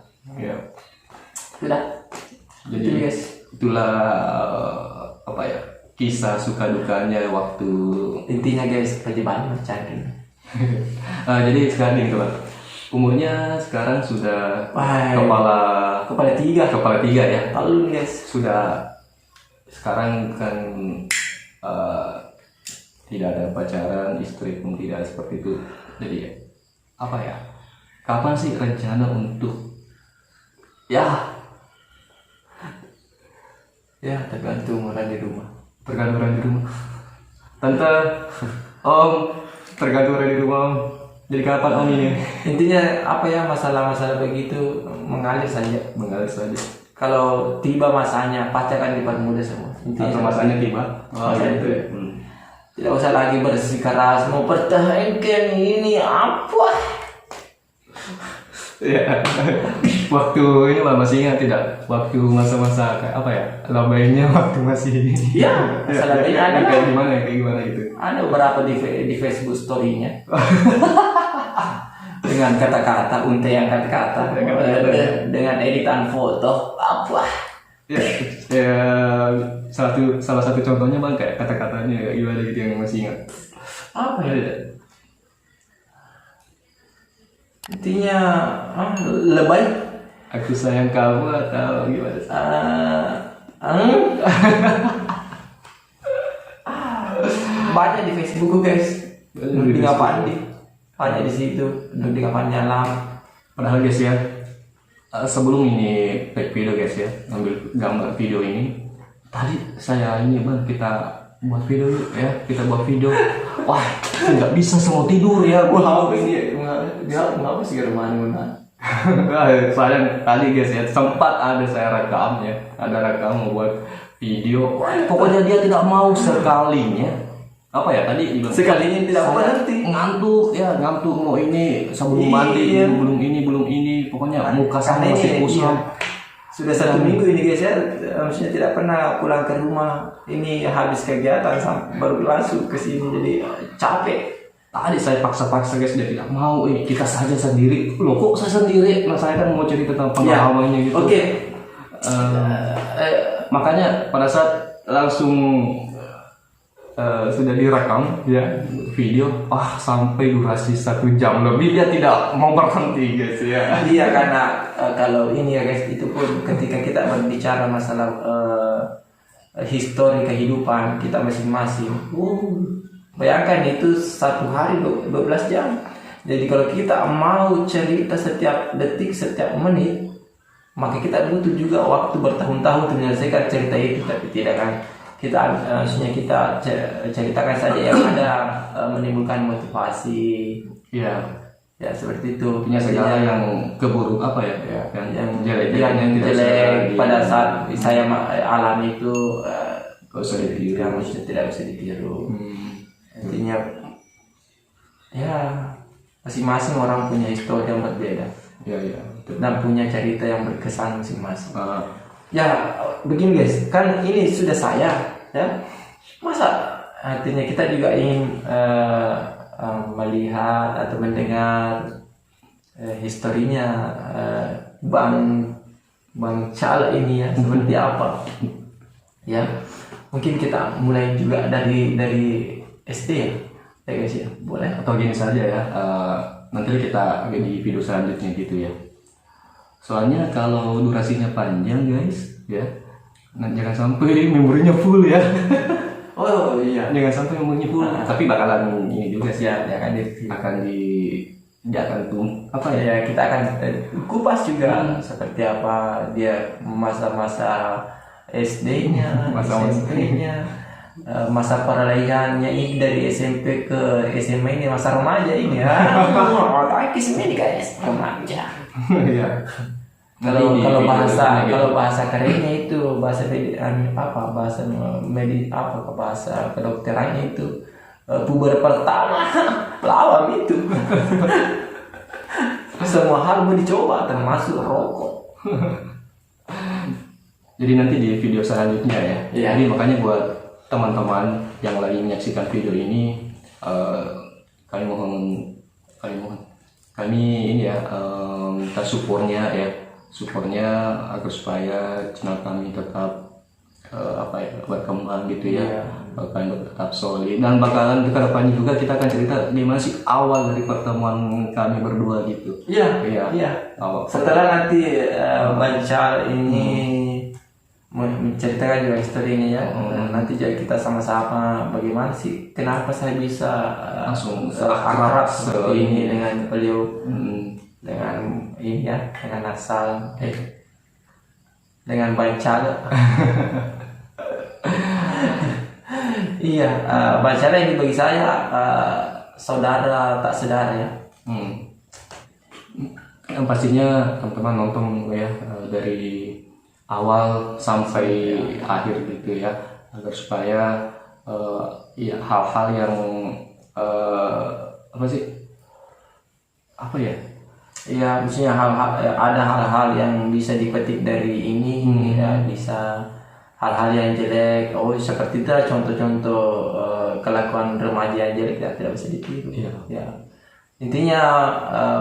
Sudah. Jadi Itu, guys. itulah apa ya, kisah suka dukanya waktu Intinya guys, perjalanan cari. jadi sekarang ini teman, umurnya sekarang sudah Wah, kepala tiga ya, Talun guys. sudah sekarang kan tidak ada pacaran, istri pun tidak seperti itu. Jadi apa ya, kapan sih rencana untuk Ya tergantung orang di rumah. tergantung orang di rumah, tante, om, tergantung orang di rumah om. Jadi kapan om ini Intinya apa ya, masalah-masalah begitu mengalir saja. Kalau tiba masanya, pacar kan dipermudah semua. atau masanya tiba? Masanya gitu ya. Tidak usah lagi bersikeras mau pertahankan ini apa. Ya, waktu ini lah masih ingat tidak? Waktu masa-masa kayak apa ya? Labainya waktu masih Ya, masalah ini ada. kayak gimana gitu. Ada beberapa di Facebook story-nya. Dengan kata-kata, untaian kata-kata, dengan editan foto, apa? Ya, salah satu contohnya bang kayak kata-katanya kayak gimana gitu yang masih ingat. Apa ya? Intinya lebay. Aku sayang kamu atau gimana? Banyak di Facebook guys. Di Ngapandi. Banyak di situ. Di Ngapandi alam. Padahal guys ya, sebelum ini take video guys ya, ambil gambar video ini. Tadi saya ini bang, kita buat video yuk ya, kita buat video. Wah, nggak bisa semua tidur ya, gua Apa ini? Dia ngapa sih rumahnya? Saya tadi guys ya, sempat ada saya rekam ya, ada rekam buat video. Pokoknya dia tidak mau sekalinya. Apa ya tadi? Sekalinya tidak Saya berhenti. ngantuk mau ini sebelum mandi, Iya. belum ini, pokoknya muka Karena saya masih ini, kusam. Sudah 1 minggu ini guys ya, maksudnya tidak pernah pulang ke rumah. Ini habis kegiatan baru langsung ke sini, jadi capek. Tadi saya paksa-paksa guys, dia tidak mau. Kita saja sendiri. Loh kok saya sendiri? Nah saya kan mau cerita tentang pengalamannya gitu. Oke. Makanya pada saat langsung sudah direkam ya video, sampai durasi 1 jam lebih dia tidak mau berhenti guys ya. Iya, karena kalau ini ya guys, itu pun ketika kita berbicara masalah histori kehidupan kita masing-masing. Bayangkan itu 1 hari 12 jam. Jadi kalau kita mau cerita setiap detik, setiap menit, maka kita butuh juga waktu bertahun-tahun untuk menyelesaikan cerita itu. Tapi tidak kan, kita maksudnya kita ceritakan saja yang ada menimbulkan motivasi. Iya. Ya seperti itu. Punya segala yang keburuk apa ya, yang jelek pada saat saya alami itu gak usah ditiru. yang maksudnya tidak bisa ditiru. Intinya ya masing-masing orang punya histori yang berbeda. Iya. Dan punya cerita yang berkesan masing-masing. Ya begini guys, kan ini sudah saya ya, masa artinya kita juga ingin melihat atau mendengar historinya Bang Cala ini ya, seperti apa ya. Mungkin kita mulai juga dari SD ya guys ya, boleh. Atau gini saja ya, nanti kita di video selanjutnya gitu ya. Soalnya kalau durasinya panjang guys ya, jangan sampai memorinya full ya. Oh iya, Jangan sampai memorinya full. Tapi bakalan ini juga sih ya dia akan apa ya? ya kita akan kupas juga seperti apa dia masa-masa SD-nya, Masa-masa. SMP-nya, masa peralihannya ini dari SMP ke SMA, ini masa remaja ini ya. Takis ini guys, remaja. Iya. Kalau bahasa gitu. bahasa kerennya itu bahasa kedokterannya itu puber pertama lawan itu. Semua hal mau dicoba termasuk rokok. Jadi nanti di video selanjutnya ya. Iya. Jadi makanya buat teman-teman yang lagi menyaksikan video ini, kami mohon kami ini ya, minta supportnya ya, supportnya agar supaya channel kami tetap berkembang gitu ya. Bakalan tetap solid dan bakalan ke depannya juga kita akan cerita gimana sih awal dari pertemuan kami berdua gitu. Iya. Awal. Setelah nanti Bancal ini menceritakan juga historinya ya. Nanti jadi kita sama-sama bagaimana sih kenapa saya bisa Langsung akrab seperti ini dengan beliau, dengan ini ya, dengan asal dengan Bancal. Iya, Bancal ini bagi saya saudara tak saudara ya. Yang pastinya teman-teman nonton ya dari awal sampai akhir gitu ya, agar supaya ya hal-hal yang Ya, misalnya ada hal-hal yang bisa dipetik dari ini, ya bisa hal-hal yang jelek. Seperti itu contoh-contoh kelakuan remaja yang jelek tidak bisa ditiru. Ya. Intinya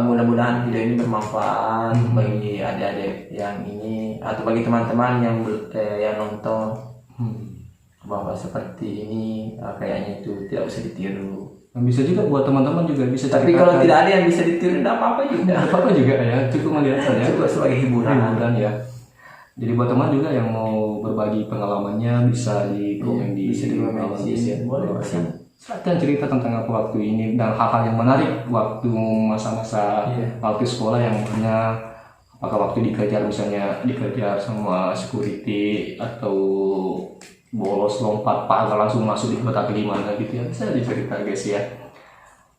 mudah-mudahan video ini bermanfaat bagi adik-adik yang ini atau bagi teman-teman yang nonton, bahwa seperti ini kayaknya itu tidak bisa ditiru. Bisa juga buat teman-teman juga bisa. Tapi kalau tidak ada yang bisa ditiru, tidak apa-apa juga. Tidak apa-apa juga ya, cukup melihat saja. Cukup sebagai hiburan ya. Jadi buat teman juga yang mau berbagi pengalamannya bisa di komen di bawah ya. Boleh silahkan cerita tentang apa waktu ini dan hal-hal yang menarik waktu masa-masa waktu sekolah yang mana apakah waktu dikejar sama security atau bolos lompat pagar langsung masuk di kota gimana gitu ya, bisa dicerita guys ya.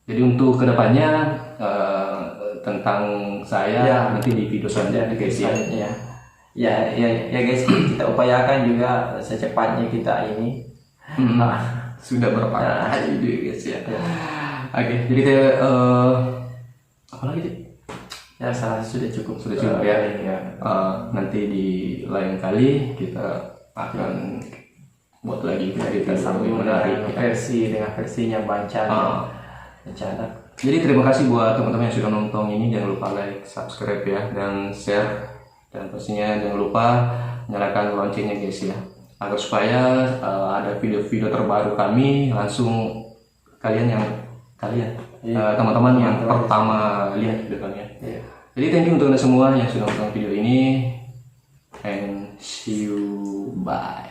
Jadi untuk kedepannya tentang saya nanti di video selanjutnya guys ya. Ya guys, kita upayakan juga secepatnya kita ini. Sudah berapa hari itu guys ya. Oke, jadi apa lagi sih? Ya sudah cukup ya. Nanti di lain kali kita akan buat lagi cerita sambil menarik dengan versinya Bancal. Jadi terima kasih buat teman-teman yang sudah nonton ini, jangan lupa like, subscribe ya, dan share, dan pastinya jangan lupa nyalakan loncengnya guys ya, agar supaya ada video-video terbaru kami langsung teman-teman yang pertama lihat videonya. Jadi thank you untuk anda semua yang sudah nonton video ini, and see you, bye.